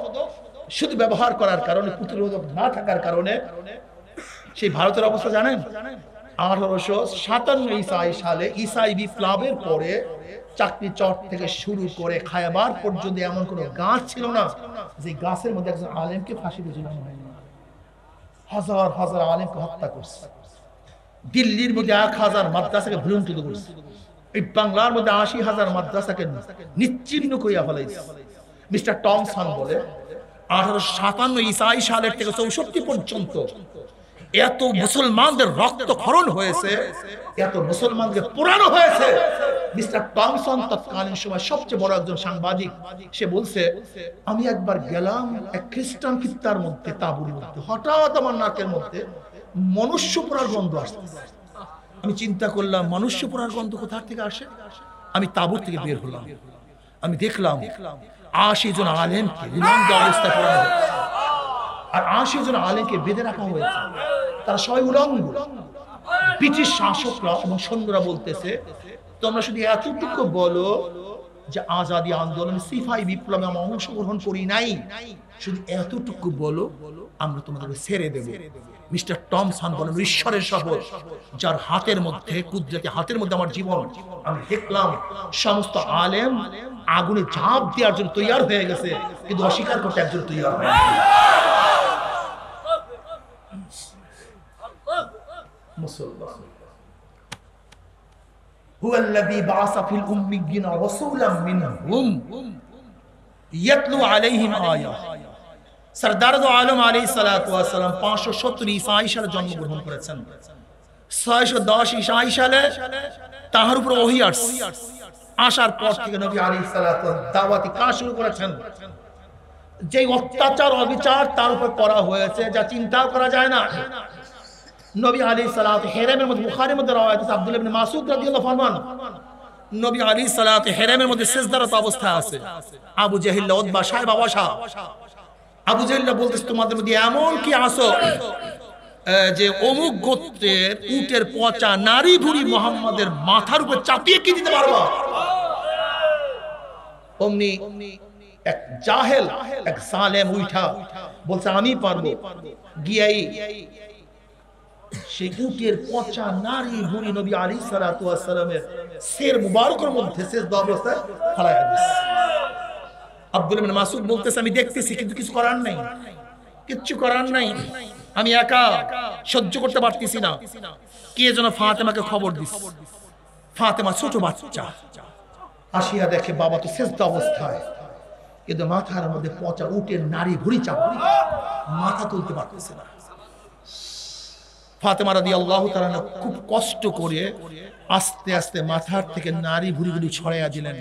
Speaker 2: শুধু ব্যবহার করার কারণে, প্রতিরোধক না থাকার কারণে সেই ভারতের অবস্থা জানেন? 1857 সালে ইসাই বিপ্লবের পরে চাকরি চট থেকে শুরু করে খায়বার পর্যন্ত এমন কোন গাছ ছিল না যে গাছের মধ্যে একজন আলেমকে ফাঁসিতে ঝুলানো হয়নি। হাজার হাজার আলেমকে হত্যা করছে। দিল্লির মধ্যে 1000 মাদ্রাসাকে ভুলুণ্ঠিত করছে। এই বাংলার মধ্যে 80,000 মাদ্রাসাকে নিচ্ছিন্ন করিয়া ফেলাইছে। মিস্টার টমসন বলে 1857 ইসাই সালের থেকে 64 পর্যন্ত এত মুসলমানদের রক্তক্ষরণ হয়েছে, এত মুসলমানকে পোড়ানো হয়েছে। মিস্টার টমসন তৎকালীন সময় সবচেয়ে বড় একজন সাংবাদিক। সে বলছে, আমি একবার গেলাম এক খ্রিস্টান খিত্তার মধ্যে, তাঁবুর মধ্যে, হঠাৎ আমার নাকের মধ্যে মনুষ্য পোড়ার গন্ধ আসছে। আমি চিন্তা করলাম, মনুষ্য পোড়ার গন্ধ কোথা থেকে আসে? আমি তাঁবুর থেকে বের হলাম। আমি দেখলাম 80 জন আলেমকে উলঙ্গ অবস্থায় পড়ানো হয়েছে, আর 80 জন আলেমকে বেঁধে রাখা হয়েছে, তারা সবাই উলঙ্গ। ব্রিটিশ শাসকরা এবং সৈন্যরা বলতেছে, তোমরা শুধু এতটুকু বলো যে আজাদী আন্দোলন সিপাহী বিপ্লবে আমরা অংশগ্রহণ করি নাই, শুধু এতটুকু বলো, আমরা তোমাদেরকে ছেড়ে দেব। মিস্টার টমসন বলেন, ঈশ্বরের শপথ, যার হাতের মধ্যে, কুদরতি হাতের মধ্যে আমার জীবন, আমি দেখলাম সমস্ত আলেম আগুনে ঝাঁপ দেওয়ার জন্য তৈয়ার হয়ে গেছে, কিন্তু অস্বীকার করতে একজন তৈয়ার হয়। মুসলমান হুয়াল্লাযী বাআসা ফিল উম্মিয়্যিনা রাসূলাম মিনহুম ইয়াতলু আলাইহিম আয়াত। সরদার দো আলম আলাইহিস সালাতু ওয়াস সালাম 570 ঈসাই সালে জন্মগ্রহণ করেছেন। 610 ঈসাই সালে তাহার উপর ওহী আসছে। আসার পর থেকে নবী আলাইহিস সালাতু দাওয়াতি কাজ শুরু করেছেন। যে অত্যাচার অবিচার তার উপর করা হয়েছে, যা চিন্তাও করা যায় না। নবী আলাইহিস সালাতু হেরেমের মধ্যে, বুখারীর মধ্যে রওয়ায়াত আছে, আব্দুল্লাহ ইবনে মাসউদ রাদিয়াল্লাহু ফরমান, নবী আলাইহিস সালাতু হেরেমের মধ্যে সিজদারত অবস্থায় আছে। আবু জাহিল, উতবা, সাহেব আবাসা, আবু জাহিল বলতেছে, তোমাদের মধ্যে এমন কি আসো যে অমুক গোত্রের উটের পচা নারী ভুড়ি মুহাম্মাদের মাথার উপর চাপিয়ে কি দিতে পারবা? অমনি এক জাহেল, এক সালেম উঠা বলছে, আমি পারবো। গিয়াই সেই উটের পচা নারী ভুড়ি নবী আলাইহিস সালাতু ওয়াস সালামের শির মুবারকের মধ্যে সিজদা অবস্থায় ফালায়া দিয়েছে। আব্দুল্লাহ ইবনে মাসউদ বলতেছে, আমি দেখতেছি কিন্তু কিছু করার নাই, কিচ্ছু করার নাই, আমি একা সহ্য করতে পারতেছি না। কে যেন ফাতেমাকে খবর দিছে। ফাতেমা ছোট বাচ্চা, আসিয়া দেখে বাবা তো সিজদা অবস্থায়, কিন্তু মাথার মধ্যে পচা উটের নারী ভুড়ি চাপা, মাথা তুলতে পারতেছে না। ফাতেমা রাদিয়াল্লাহু তাআলা খুব কষ্ট করে আস্তে আস্তে মাথার থেকে নারী ভুড়িগুলি ছড়াইয়া দিলেন।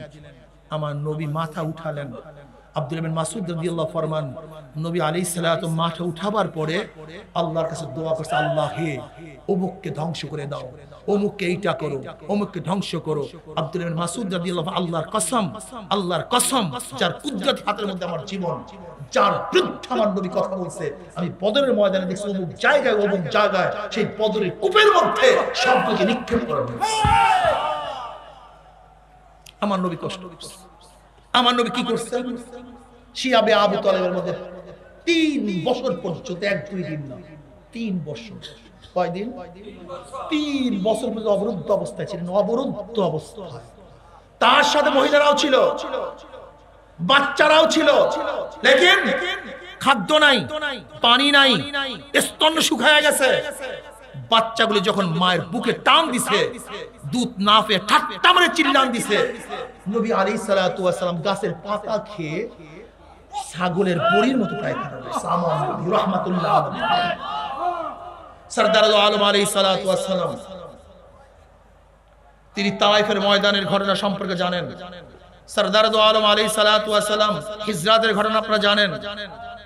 Speaker 2: আমার নবী মাথা উঠালেন। আব্দুল্লাহ ইবনে মাসউদ রাদিয়াল্লাহু ফরমান, নবী আলাইহিস সালাতু মাথা উঠাবার পরে আল্লাহর কাছে দোয়া করছে, আল্লাহ হে অমুককে ধ্বংস করে দাও, অমুককে এইটা করো, অমুককে ধ্বংস করো। আব্দুল্লাহ ইবনে মাসউদ রাদিয়াল্লাহু, আল্লাহর কসম, আল্লাহর কসম, যার কুদরত হাতের মধ্যে আমার জীবন, যার বিরুদ্ধে আমার নবী কথা বলছে, আমি বদরের ময়দানে দেখছি অমুক জায়গায় সেই বদরের কূপের মধ্যে সবকে নিক্ষেপ করা হয়েছে। আমার নবী কষ্ট করছে। আমার নবী কি করছেন? শিয়াবে আবু তালেবের মধ্যে 3 বছর পর্যন্ত, 1-2 দিন না, 3 বছর। কয়দিন? 3 বছর পর্যন্ত অবরুদ্ধ অবস্থায় ছিলেন, অবরুদ্ধ অবস্থায়। তার সাথে মহিলারাও ছিল, বাচ্চারাও ছিল, লেকিন খাদ্য নাই, পানি নাই, স্তন শুকায় গেছে। বাচ্চাগুলি যখন মায়ের বুকে টান দিছে, দুধ না পেয়ে ঠাট্টা মারে চিল্লান দিছে। নবী আলাইহিস সালাতু ওয়াস সালাম গাছের পাতা খেয়ে ছাগলের বড়ির মতো পায়খানা করেছে। আমার নবী রাহমাতুল্লাহ আলাইহি, সরদার আলম আলাইহিস সালাতু ওয়াস সালাম, তিনি তায়েফের ময়দানের ঘটনা সম্পর্কে জানেন। সরদার আলম আলাইহিস সালাতু ওয়াস সালাম হিজরাতের ঘটনা আপনারা জানেন।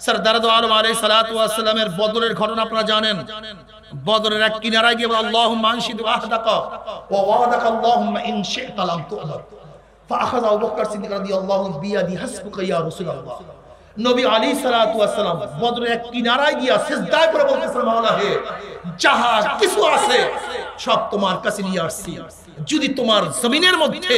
Speaker 2: সরদার আলম আলাইহিস সালাতু ওয়াস সালামের বদরের ঘটনা আপনারা জানেন। বদরের এক কিনারায় গিয়ে আল্লাহুম্মা আনশিদু আহদাকা ওয়া ওয়াদাকা আল্লাহুম্মা ইন শি'তা লাম তু'দার ফাআখাযা আবু বকর সিদ্দিক রাদিয়াল্লাহু আনহু বিয়াদি হাসবুকা ইয়া রাসূলুল্লাহ। নবী আলাইহিস সালাতু ওয়াস সালাম বদরের এক কিনারায় গিয়ে সিজদায় পড়ে বলতেছেন, মাওলা হে, যাহা কিছু আছে সব তোমার কাছে নিয়ে আসছি। যদি তোমার জমিনের মধ্যে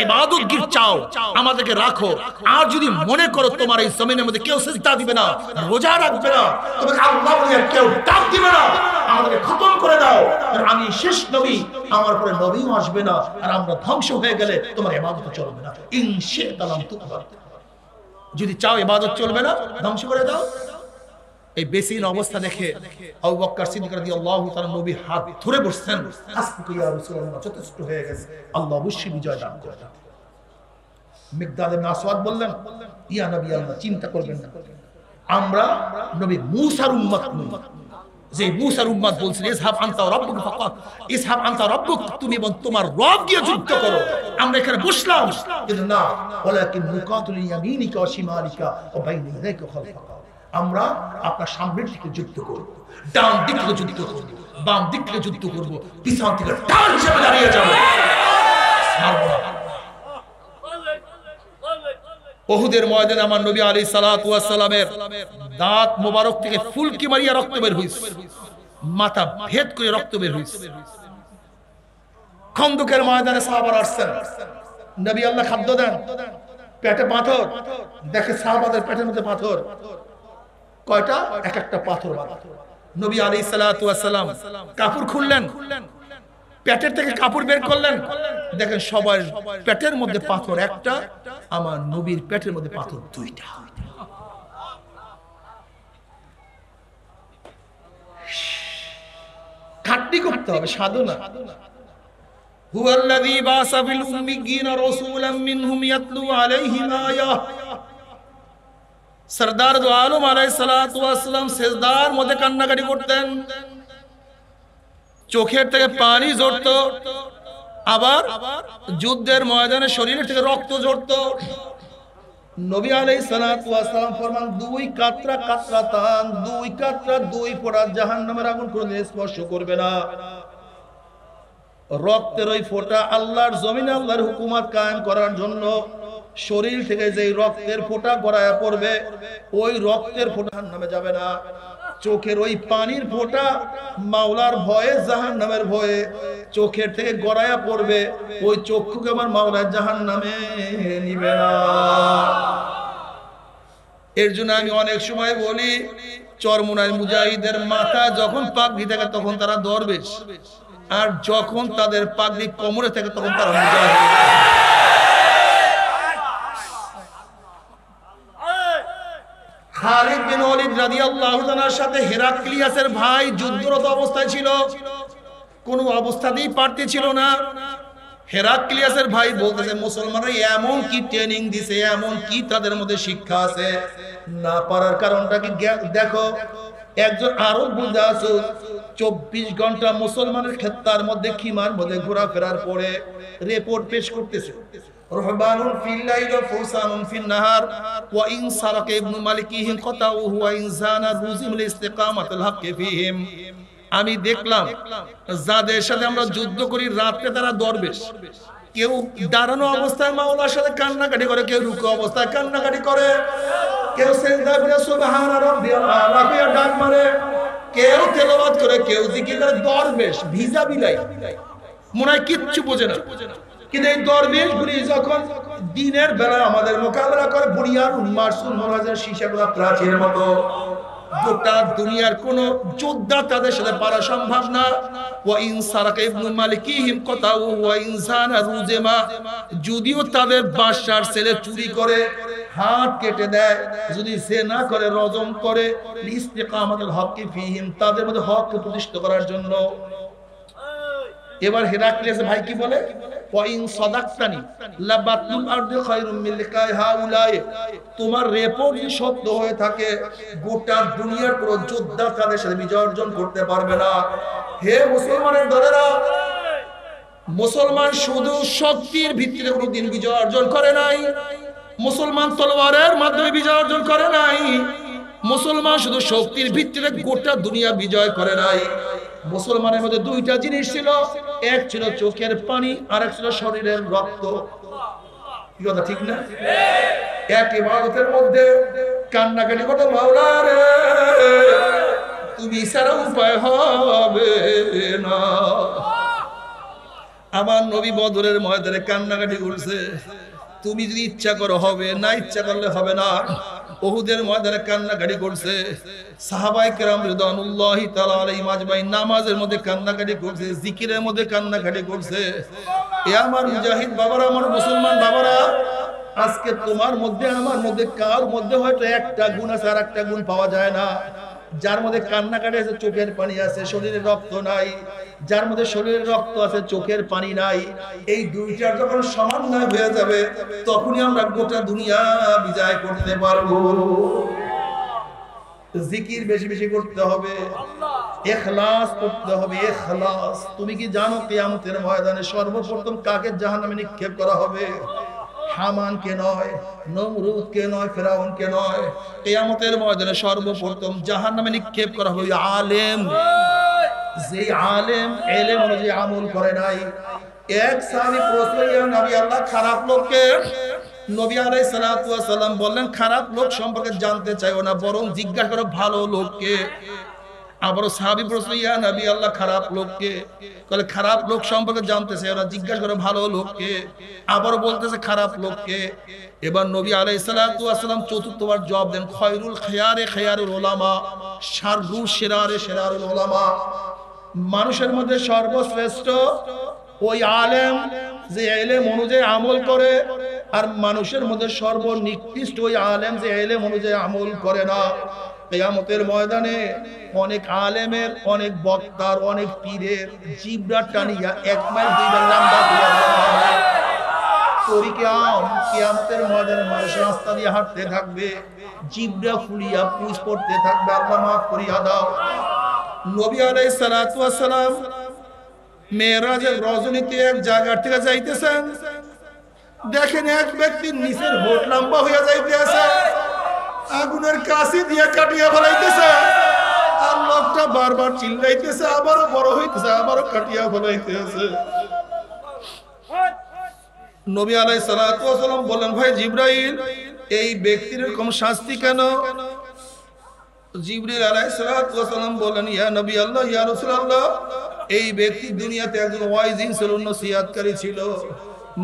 Speaker 2: ইবাদত গির চাও, আমাদেরকে রাখো। আর যদি মনে করো তোমার এই জমিনের মধ্যে কেউ সিজদা দিবে না, রোজা রাখবে না, তোমাকে আল্লাহ বলে কেউ ডাক দিবে না, আমাদেরকে খতম করে দাও। আর আমি শেষ নবী, আমার পরে নবীও আসবে না, আর আমরা ধ্বংস হয়ে গেলে তোমার ইবাদত চলবে না। ইন শি'তা লাম তু'দার, যদি চাও ইবাদত চলবে না, ধ্বংস করে দাও। এই বেসিন অবস্থা দেখে আবু বকর সিদ্দিক রাদিয়াল্লাহু তাআলা নবী হাত ধরে বসছেন, হাসবুকা ইয়া রাসূলুল্লাহ, যথেষ্ট হয়ে গেছে, আল্লাহ অবশ্যই বিজয় দান করবেন। মিকদাদ ইবনে আসওয়াদ বললেন, ইয়া নবী আল্লাহ, চিন্তা করবেন না, আমরা নবী মূসার উম্মত নই। যে মূসার উম্মত বলছেন, ইসহাব আনতা রাব্বুক ফাকাত, ইসহাব আনতা রাব্বুক, তুমি এবং তোমার রব গিয়ে যুদ্ধ করো। আমরা এখানে বসলাম, কিন্তু না, ওয়ালাকিন নুকাতুল ইয়ামিনিকা ওয়া শিমালিকা ওয়া বাইনা ইয়াদাইকা ওয়া খালফাকা, আমরা আপনার সামনের দিকে যুদ্ধ করব, ডান দিক থেকে যুদ্ধ করব, বাম দিক থেকে যুদ্ধ করব, পিছন থেকে ডান হিসেবে দাঁড়িয়ে যাব। উহুদের ময়দানে আমার নবী আলাইহিস সালাতু ওয়াস সালামের দাঁত মোবারক থেকে ফুলকি মারিয়া রক্ত বের হইছে, মাথা ভেদ করে রক্ত বের হইছে। খন্দকের ময়দানে সাহাবারা আসছেন, নবী আল্লাহ খাদ্য দেন, পেটে পাথর, দেখে সাহাবাদের পেটের মধ্যে পাথর, কয়টা? এক একটা পাথর বাঁধা। নবী আলাইহিস সালাতু ওয়াস সালাম কাপড় খুললেন, পেটের থেকে কাপড় বের করলেন, দেখেন সবার পেটের মধ্যে পাথর একটা, আমার নবীর পেটের মধ্যে পাথর দুইটা। খাটনি করতে হবে, সাধনা। হুয়াল্লাযী বাসা ফিল উম্মিয়িনা রাসূলাম মিনহুম ইয়াতলু আলাইহিম আয়াহ। সরদার দো আলম আলাইহিস সালাতু ওয়াস সালাম সিজদার মধ্যে কান্নাকাটি করতেন, চোখের থেকে পানি ঝরতো, আবার যুদ্ধের ময়দানে শরীরের থেকে রক্ত ঝরতো। নবী আলাইহিস সালাতু ওয়াস সালাম ফরমান, দুই কাতরা কাতরাতান, দুই কাতরা দুই ফোঁটা জাহান্নামের আগুন কোনদিন স্পর্শ করবে না। রক্তের ওই ফোঁটা আল্লাহর জমিনে আল্লাহর হুকুমত কায়েম করার জন্য শরীর থেকে যেই রক্তের ফোঁটা গড়ায়া পড়বে, ওই রক্তের ফোঁটা জাহান্নামে যাবে না। চোখের ওই পানির ফোঁটা মাওলার ভয়ে, জাহান্নামের ভয়ে চোখের থেকে গড়ায়া পড়বে, ওই চক্ষুকে আমার মাওলা জাহান্নামে নিবে না। এর জন্য আমি অনেক সময় বলি, চরমোনাই মুজাহিদের মাথা যখন পাগড়ি থাকে তখন তারা দরবেশ, আর যখন তাদের পাগড়ি কোমরে থাকে তখন তারা মুজাহিদ। খালিদ বিন ওয়ালিদ রাদিয়াল্লাহু তাআলার সাথে হেরাক্লিয়াসের ভাই যুদ্ধরত অবস্থায় ছিল, কোনো অবস্থাতেই পারতেছিল না। হেরাক্লিয়াসের ভাই বলতেছে, মুসলমানরা এমন কি ট্রেনিং দিছে, এমন কি তাদের মধ্যে শিক্ষা আছে, না পারার কারণটা কি দেখো। একজন আরব বুঝাসু 24 ঘন্টা মুসলমানের ক্ষেত্রের মধ্যে খিমার মধ্যে ঘোরাফেরার পরে রিপোর্ট পেশ করতেছে, রহবানুন ফিল লাইল ওয়া ফুসানুন ফিন নাহার ওয়া ইন সারাকা ইবনু মালিকিহিম কাতাউহু ওয়া ইন জানা রুজিমুল ইস্তিকামাতুল হক ফিহিম। আমি দেখলাম যাদের সাথে আমরা যুদ্ধ করি রাতে তারা দরবেশ, কেউ দাঁড়ানো অবস্থায় মাওলার সাথে কান্নাকাটি করে, কেউ রুকু অবস্থায় কান্নাকাটি করে, কেউ সিজদায় পড়ে সুবহান রাব্বিয়াল আলা কইয়া ডাক মারে, কেউ তেলাওয়াত করে, কেউ জিকির করে। দরবেশ ভিজা বিলাই মনে হয় কিচ্ছু বোঝে না, কিন্তু এই দরবেশগুলি যখন দিনের বেলা আমাদের মোকাবেলা করে, বুনিয়ার মারসুল মহারাজের শিশাগুলা প্রাচীরের মতো, গোটা দুনিয়ার কোন যোদ্ধা তাদের সাথে পারা সম্ভব না। ওয়া ইন সারাকা ইবনু মালিকিহিম কাতাউ ওয়া ইন জানা রুজিমা, যদিও তাদের বাদশার ছেলে চুরি করে হাত কেটে দেয়, যদি জিনা করে রজম করে, ইস্তিকামাতুল হক ফিহিম, তাদের মধ্যে হককে প্রতিষ্ঠা করার জন্য। এবার হেরাক্লিয়াস ভাই কি বলে, ওয়াইন সাদাকতানি লাবাতুল আরদি খায়রুম মিন লিকাই হাউলাই, তোমার রিপোর্ট যদি সত্য হয়ে থাকে গোটা দুনিয়ার পুরো যোদ্ধা তাদের সাথে বিজয় অর্জন করতে পারবে না। হে মুসলমানের দলেরা, মুসলমান শুধু শক্তির ভিত্তিতে কোনোদিন বিজয় অর্জন করে নাই, মুসলমান তলোয়ারের মাধ্যমে বিজয় অর্জন করে নাই, মুসলমান শুধু শক্তির ভিত্তিতে গোটা দুনিয়া বিজয় করে নাই। মুসলমানের মধ্যে দুইটা জিনিস ছিল, এক ছিল চোখের পানি, আর এক ছিল শরীরের রক্ত। কি কথা ঠিক না? এক ইবাদতের মধ্যে কান্নাকাটি করতে, মাওলা রে তুমি ছাড়া উপায় হবে না। আমার নবী বদরের ময়দানে কান্নাকাটি করছে, তুমি যদি ইচ্ছা করো হবে, না ইচ্ছা করলে হবে না। উহুদের ময়দানে কান্নাকাটি করছে, সাহাবায়ে কেরাম রিদওয়ানুল্লাহি তাআলা আলাইহিম আজমাইন নামাজের মধ্যে কান্নাকাটি করছে, জিকিরের মধ্যে কান্নাকাটি করছে। এ আমার মুজাহিদ বাবারা, আমার মুসলমান বাবারা, আজকে তোমার মধ্যে আমার মধ্যে কার মধ্যে হয়তো একটা গুণ আছে আর একটা গুণ পাওয়া যায় না। যার মধ্যে কান্নাকাটি আছে, চোখের পানি আছে, শরীরে রক্ত নাই। যার মধ্যে শরীরের রক্ত আছে, চোখের পানি নাই। এই দুইটার যখন সমন্বয় হয়ে যাবে, তখনই আমরা গোটা দুনিয়া বিজয় করতে পারবো। জিকির বেশি বেশি করতে হবে, ইখলাস করতে হবে, ইখলাস। তুমি কি জানো কিয়ামতের ময়দানে সর্বপ্রথম কাকে জাহান্নামে নিক্ষেপ করা হবে? হামানকে নয়, নমরুদকে নয়, ফেরাউনকে নয়। কিয়ামতের ময়দানে সর্বপ্রথম জাহান্নামে নিক্ষেপ করা হবে আলেম, যে আলেম ইলম অনুযায়ী আমল করে নাই। এক সাহাবী প্রশ্ন, ইয়া নবী আল্লাহ, খারাপ লোককে নবী আলাইহিস সালাতু ওয়াস সালাম বললেন খারাপ লোক সম্পর্কে জানতে চাইও না, বরং জিজ্ঞাসা করো ভালো লোককে। আবারও সাহাবী প্রশ্ন, ইয়া নবী আল্লাহ খারাপ লোককে? বলে খারাপ লোক সম্পর্কে জানতে চাই ওরা, জিজ্ঞাসা করো ভালো লোককে। আবারও বলতেছে খারাপ লোককে। এবার নবী আলাইহিস সালাতু ওয়াস সালাম চতুর্থবার জবাব দেন, খায়রুল খিয়ারে খিয়ারুল উলামা, শাররু শিরারে শিরারুল উলামা। মানুষের মধ্যে সর্বশ্রেষ্ঠ ওই আলেম যে ইলম অনুযায়ী আমল করে, আর মানুষের মধ্যে সর্বনিকৃষ্ট ওই আলেম যে ইলম অনুযায়ী আমল করে না। কিয়ামতের ময়দানে অনেক আলেমের, অনেক বক্তার, অনেক পীরের জিবরা টানিয়া 1 মাইল 2 মাইল লম্বা করে কিয়ামতের ময়দানে মানুষ রাস্তা দিয়ে হাঁটতে থাকবে, জিবরা ফুলিয়া পুষ পড়তে থাকবে, আল্লাহ মাফ করিয়া দাও। নবী আলাইহিস সালাতু ওয়াস সালাম মেরাজের রজনীতে এক জায়গা থেকে যাইতেছেন, দেখেন এক ব্যক্তির নিচের হোট লম্বা হইয়া যাইতেছে, আগুনের কাছে দিয়ে কাটিয়া ফেলাইতেছে, আর লোকটা বারবার চিল্লাইতেছে, আবারও বড় হইতেছে, আবারও কাটিয়া ফেলাইতেছে। নবী আলাইহিস সালাতু ওয়াস সালাম বললেন, ভাই জিবরাইল, এই ব্যক্তির এরকম শাস্তি কেন? জিবরিল আলাইহিস সালাতু ওয়াস সালাম বললেন, ইয়া নবী আল্লাহ, ইয়া রাসূলুল্লাহ, এই ব্যক্তি দুনিয়াতে একজন ওয়াইজিন ছিল, নসিহতকারী ছিল,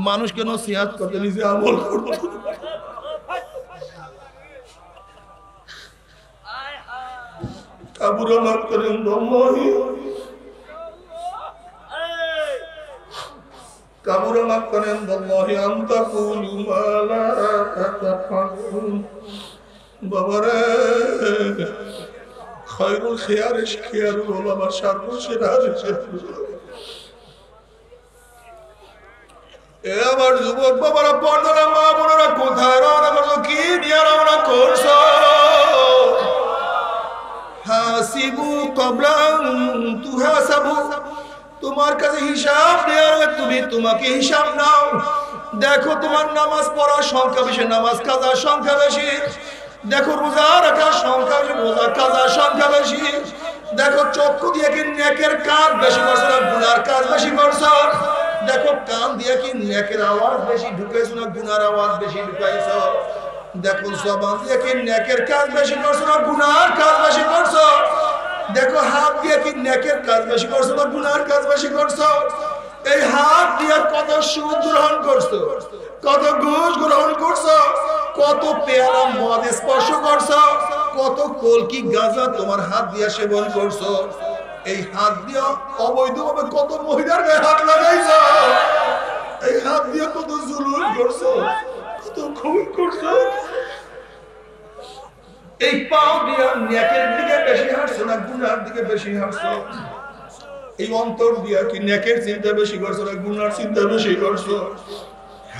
Speaker 2: মানুষকে নসিহত করতে, নিজে আমল করতে। কাবুরা মাফ করেন আল্লাহি, কাবুরা মাফ করেন আল্লাহি আনতা কুলু মা লা তাফালুন। বাবারে, খায়রুল খিয়ারে খিয়ারুল উলামা, শাররুল শিরারে শিরারুল উলামা। এ আমার যুবক বাবারা, পর্দার মা বোনেরা, কোথায় রওনা করছো? কি নিয়ে রওনা করছো? হাসিবু ক্বাবলা আন তুহাসাবু, তোমার কাছে হিসাব নেওয়ার আগে তুমি তোমাকে হিসাব নাও। দেখো তোমার নামাজ পড়ার সংখ্যা বেশি, নামাজ কাজার সংখ্যা বেশি। দেখো রোজা রাখার সংখ্যা বেশি, রোজা কাজার সংখ্যা বেশি। দেখো চক্ষু দিয়ে কি নেকের কাজ বেশি করছো না গুনার কাজ বেশি করছো? দেখো কান দিয়ে কি নেকের আওয়াজ বেশি ঢুকাইছো না গুনার আওয়াজ বেশি ঢুকাইছো? দেখো জবান দিয়ে কি নেকের কাজ বেশি করছো না গুনার কাজ বেশি করছো? দেখো হাত দিয়ে কি নেকের কাজ বেশি করছো না গুনার কাজ বেশি করছো? এই হাত দিয়ে কত সুদ গ্রহণ করছো, কত ঘুষ গ্রহণ করছো, কত পেয়ালা মদ স্পর্শ করছো, কত কলকি গাঁজা তোমার হাত দিয়ে সেবন করছো? এই হাত দিয়ে অবৈধভাবে কত মহিলার গায়ে হাত লাগাইছো? এই হাত দিয়ে কত জুলুম করছো, কত খুন করছো? এই পাও দিয়ে নেকের দিকে বেশি হাঁটছো না গুনার দিকে বেশি হাঁটছো? এই অন্তর দিয়া কি নেকের চিন্তা বেশি করছো না গুনার চিন্তা বেশি করছো?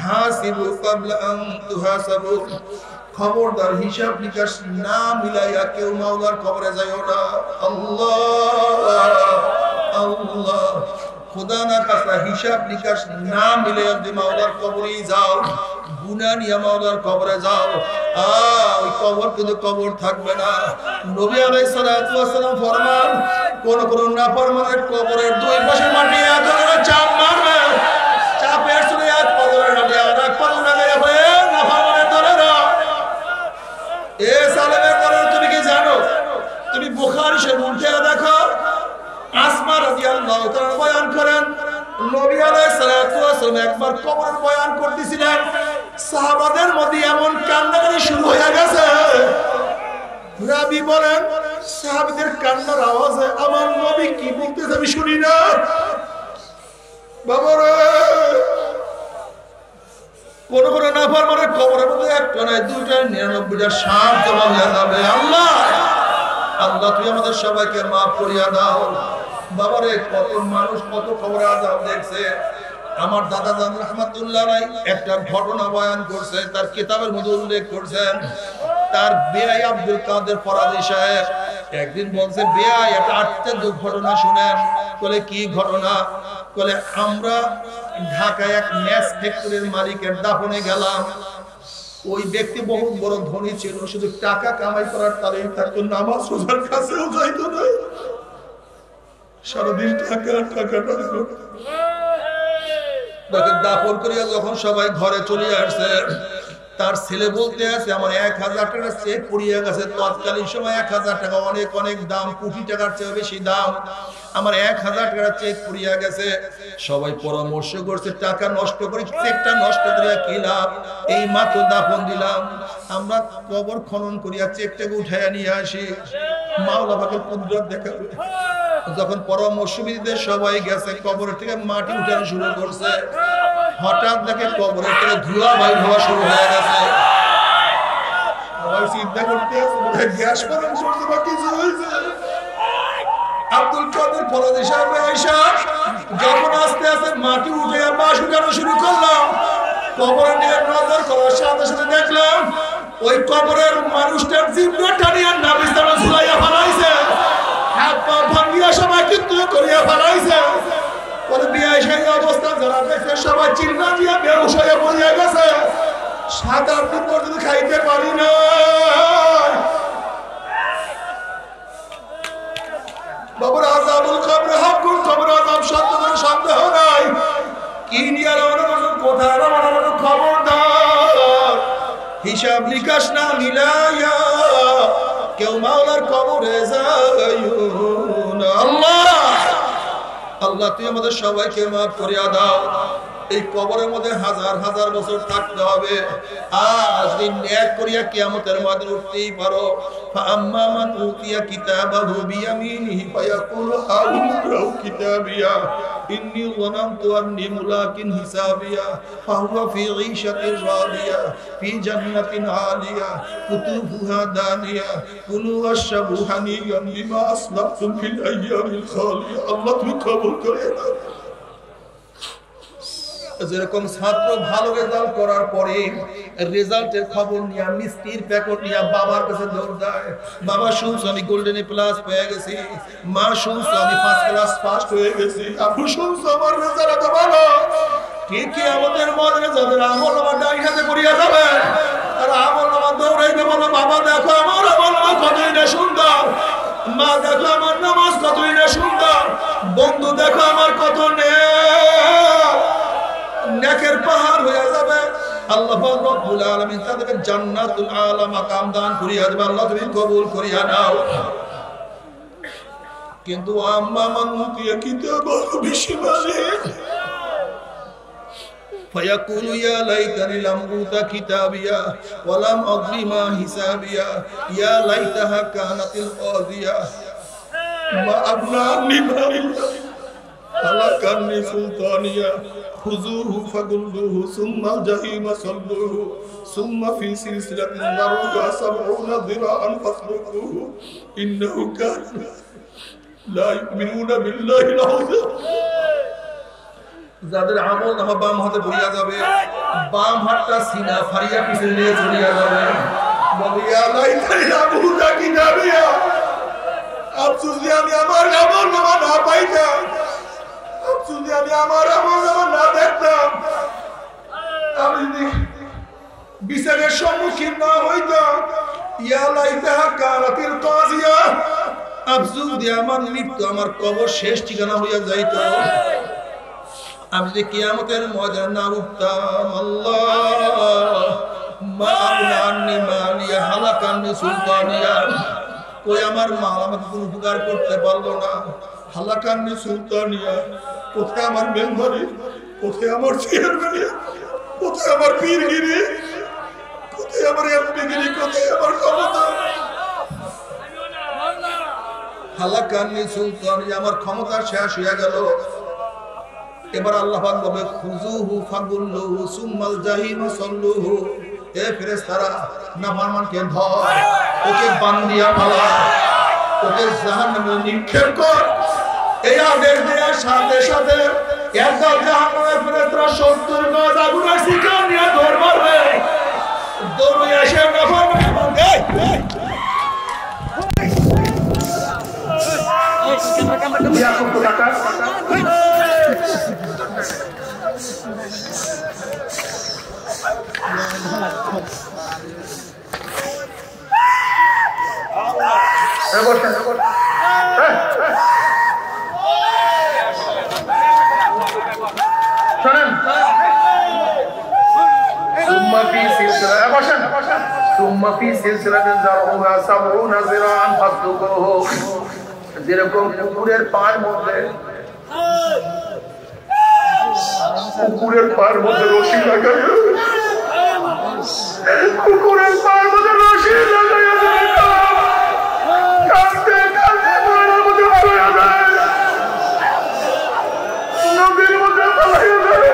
Speaker 2: হাসিবু ক্বাবলা আন তুহাসাবু, খবরদার হিসাব নিকাশ না মিলাইয়া কেউ মাওলার কবরে যাইও না। আল্লাহ আল্লাহ, খোদা না খাস্তা হিসাব নিকাশ না মিলাইয়া যদি মাওলার কবরেই যাও, গুনাহ নিয়ে মাওলার কবরে যাও, ওই কবর কিন্তু কবর থাকবে না। নবী আলাইহিস সালাতু ওয়াস সালাম ফরমান, কোন নাফরমানের কবরের দুই পাশে মাটি এত করে চাপ মারবে, চাপের শুনে এক পাগলের নামে আর এক পাগল লাগাইয়া বলে নাফরমানের ধরে না। এ সালেমের ধরে তুমি কি জানো? তুমি বুখারী শরীফ উঠে দেখো, আসমা রাদিয়াল্লাহু তাআলা বয়ান করেন, নবী আলাইহিস সালাতু ওয়াস সালাম একবার কবরের বয়ান করতেছিলেন, সাহাবাদের মধ্যে এমন কান্নাকাটি শুরু হয়ে গেছে। রাবি বলেন, সাহাবীদের কান্নার আওয়াজে আমার নবী কি বলতেছে আমি শুনি না। বাবারে, কোন কোন নাফরমানের কবরের মধ্যে একটা নয় দুইটা 99টা সাপ জমা হয়ে যাবে। আল্লাহ আল্লাহ, তুই আমাদের সবাইকে মাফ করিয়া দাও। বাবারে, কত মানুষ কত কবরে আযাব দেখছে। আমার দাদা জান রাহমাতুল্লাহ আলাইহি একটা ঘটনা বয়ান করছে, তার কিতাবের মধ্যে উল্লেখ করছেন। তার বেয়াই আব্দুল কাদের ফরাজি সাহেব একদিন বলছে, বেয়াই একটা আশ্চর্য ঘটনা শুনেন। বলে কি ঘটনা? বলে আমরা ঢাকায় এক ম্যাচ ফ্যাক্টরির মালিকের দাফনে গেলাম। ওই ব্যক্তি বহু বড় ধনী ছিল, শুধু টাকা কামাই করার তালেই থাকতো, নামাজ রোজার কাছেও যাইতো না, সারাদিন টাকা টাকা টাকা। দাফন করিয়া যখন সবাই ঘরে চলে আসছে,
Speaker 1: তার ছেলে বলতে আছে আমার 1000 টাকা চেক পড়িয়ে গেছে। তৎকালীন সময় 1000 টাকা অনেক অনেক দাম, কোটি টাকার চেয়ে বেশি দাম। আমার 1000 টাকা চেক পড়িয়ে গেছে। সবাই পরামর্শ করছে টাকা নষ্ট করে চেকটা নষ্ট করিয়া কি লাভ, এই মাত্র দাফন দিলাম, আমরা কবর খনন করিয়া চেকটাকে উঠাইয়া নিয়ে আসি, মাওলা পাকের কুদরত দেখাবে। যখন পরামর্শবিদদের সবাই গেছে, কবরের থেকে মাটি উঠানো শুরু করছে, হঠাৎ দেখে কবরের থেকে ধোঁয়া বাইর হওয়া শুরু হয়ে গেছে। সবাই চিন্তা করতে গ্যাস পালন করছে বা কিছু হয়েছে। আব্দুল কাদের ফরাজি সাহেব আয়েশা যখন আস্তে আস্তে মাটি উঠে বাঁশ উঠানো শুরু করলাম, কবরের দিকে নজর করার সাথে সাথে দেখলাম ওই কবরের মানুষটার জিব্বা টানিয়া নাবিস্তানে ঝুলাইয়া ফেলাইছে, হাত পা ভাঙিয়া সবাই কিন্তু করিয়া ফেলাইছে। পরে বিয়ে সেই অবস্থা যারা দেখছে সবাই চিল্লা দিয়া বেহুশ হয়ে পড়িয়া গেছে। 7-8 দিন পর্যন্ত খাইতে পারি না। বাবার আযাবুল কবর হাকুল, কবর আযাব সত্য কোনো সন্দেহ নাই। কি নিয়ে রওনা করছো, কোথায় রওনা করছো, খবরদার হিসাব নিকাশ না মিলাইয়া কেউ মাওলার কবরে যাইও না। আল্লাহ আল্লাহ তুই আমাদের সবাইকে মাফ করিয়া দাও। এই কবরের মধ্যে হাজার হাজার বছর থাকতে হবে। আজ দিন এক করিয়া কিয়ামতের মাঠে উঠতেই পারো। ফাআম্মা মান উতিয়া কিতাবাহু বিয়ামিনিহি ফায়াকুলু হাউমুকরাউ কিতাবিয়া ইন্নী যানানতু আন্নী মুলাকিন হিসাবিয়া ফাহুয়া ফি ঈশাতির রাদিয়া ফি জান্নাতিন আলিয়া কুতুবুহা দানিয়া কুলু ওয়াশরাবু হানিয়ান বিমা আসলাফতুম ফিল আইয়ামিল খালিয়া। আল্লাহ তুমি কবুল করে নাও। যেরকম ছাত্র ভালো রেজাল্ট করার পরে রেজাল্টের খবর নিয়ে মিষ্টির প্যাকেট নিয়ে বাবার কাছে দৌড় যায়, বাবা শুনছো আমি গোল্ডেন প্লাস পেয়ে গেছি, মা শুনছো আমি ফার্স্ট ক্লাস ফার্স্ট হয়ে গেছি, আপু শুনছো আমার রেজাল্ট এত ভালো। ঠিকই আমাদের মনে যাদের আমল আমার ডাইন হাতে করিয়া যাবে, আর আমল আমার দৌড়াইবে বলো বাবা দেখো আমার আমল আমার কতই না সুন্দর, মা দেখো আমার নামাজ কতই না সুন্দর, বন্ধু দেখো আমার কত নেকের পাহাড় হয়ে যাবে। আল্লাহ পাক রব্বুল আলামিন তাদেরকে জান্নাতুল আলা মাকাম দান করিয়া দেবে। আল্লাহ তুমি কবুল করিয়া নাও। কিন্তু আম্মা মান উতিয়া কিতাবাহু বিশিমালিহি ফায়াকুলু ইয়া লাইতানি লাম উতা কিতাবিয়া ওয়া লাম আদরি মা হিসাবিয়া ইয়া লাইতাহা কানাতিল কাযিয়া মা আবনা আন্নি মালিয়া হালাকান্নি সুলতানিয়া খুযুহু ফাগুল্লুহু সুম্মা জাহিমা সাল্লুহু সুম্মা ফি সিলসিলাতিন যারউহা 70 যিরাআন ফাসলুকুহু ইন্নাহু কানা লা ইউমিনুনা বিল্লাহিল আযীম। যাদের আমল নামা বাম হাতে ভরিয়া যাবে, বাম হাতটা সিনা ফারিয়া পিছনে নিয়ে চলিয়া যাবে, বলি ইয়া লাইতানি লাম উতা কিতাবিয়া, আফসোস যে আমি আমার আমল নামা না পাইতাম, যদি আমি আমার আমল নামা না দেখতাম, আমি যদি বিচারের সম্মুখীন না হইতাম, ইয়া লাইতাহা কানাতিল কাযিয়া, আফসোস যে আমার মৃত্যু আমার কবর শেষ ঠিকানা হইয়া যাইত, আমি যদি কিয়ামতের ময়দানে না উঠতাম। আল্লাহ মা আবনা আন্নি মালিয়া হালাকান্নি সুলতানিয়া, কই আমার মাল আমাকে কোনো উপকার করতে পারলো না, হালাকান্নি সুলতানিয়া, কোথায় আমার মেম্বারি, কোথায় আমার চেয়ারম্যান, কোথায় আমার পীরগিরি, কোথায় আমার এমপিগিরি, কোথায় আমার ক্ষমতা, হালাকান্নি সুলতানিয়া, আমার ক্ষমতা শেষ হয়ে গেল। এবার আল্লাহ পাক বলে খুযুহু ফাগুল্লুহু সুম্মাল জাহিমা সাল্লুহু, এ ফেরেশতারা নাফরমানকে ধর, ওকে বান্দিয়া পালা, ওকে জাহান্নামে নিক্ষেপ কর। এই আদেশ দেওয়ার সাথে সাথে একদল জাহান্নামের ফেরেশতারা 70 গজ আগুনের শিখা নিয়ে দৌড় মারবে, দৌড়ে এসে নাফরমানকে বলবে শোনেন সুম্মা ফি সিলসিলাতিন যারউহা সাবউনা যিরাআন ফাসলুকুহু যেরকম কুকুরের পায়ের মধ্যে রশি লাগায় কুকুরের পায়ের মধ্যে রশি লাগাইয়া দেয় কাঁদতে কাঁদতে মরার মধ্যে পড়ে যায় নদীর মধ্যে পালাইয়া যায়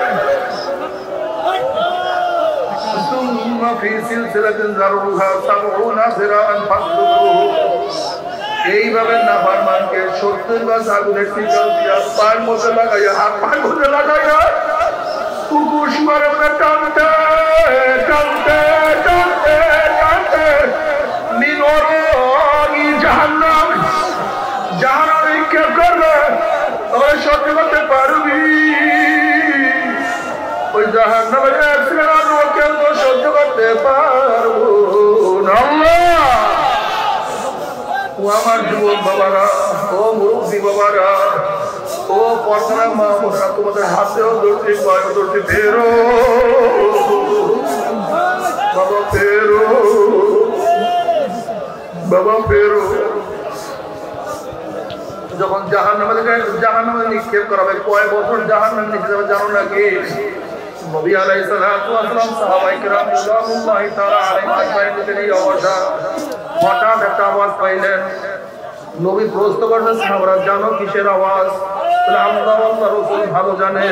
Speaker 1: সুম্মা ফি সিলসিলাতিন যারউহা সাবউনা যিরাআন ফাসলুকুহু এইভাবে নাফরমানকে 70 গজ আগুনের শিকল দিয়া পায়ের মধ্যে লাগাইয়া হাত পায়ের মধ্যে লাগাইয়া কুকুর শুয়ারের মধ্যে টানতে টানতে টানতে টানতে মিনরগি জাহান্নাম জাহান্নামে কে করবে ওই সহ্য করতে পারবি ওই জাহান্নামের একসাথে কেউ তো সহ্য করতে পারবো না আল্লাহ ও আমার যুবক বাবারা ও মুরব্বী বাবারা ও পর্দারা মা বোনেরা তোমাদের হাতেও ধরছি পায়েও ধরছি ফেরো বাবা ফেরো বাবা ফেরো যখন জাহান্নামে নিক্ষেপ করা হবে কয় বছর জাহান্নামে নিক্ষেপ যাবে জানো নাকি নবী আলাইহিস সালাতু ওয়াস সালাম সাহাবায়ে কেরাম রাদিয়াল্লাহু তাআলা আলাইহিম আজমাইনের এই অবস্থা হঠাৎ একটা আওয়াজ পাইলেন নবী প্রশ্ন করলেন সাহাবারা জানো কিসের আওয়াজ বলে আল্লাহ রাসূল ভালো জানে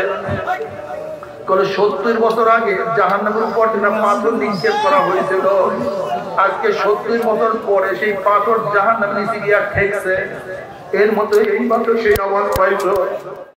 Speaker 1: কলে 70 বছর আগে জাহান্নামের উপর একটা পাথর নিক্ষেপ করা হয়েছিল আজকে 70 বছর পরে সেই পাথর জাহান্নামের নিচে গিয়ে ঠেকছে এর মতো এই মাত্র সেই আওয়াজ পাইল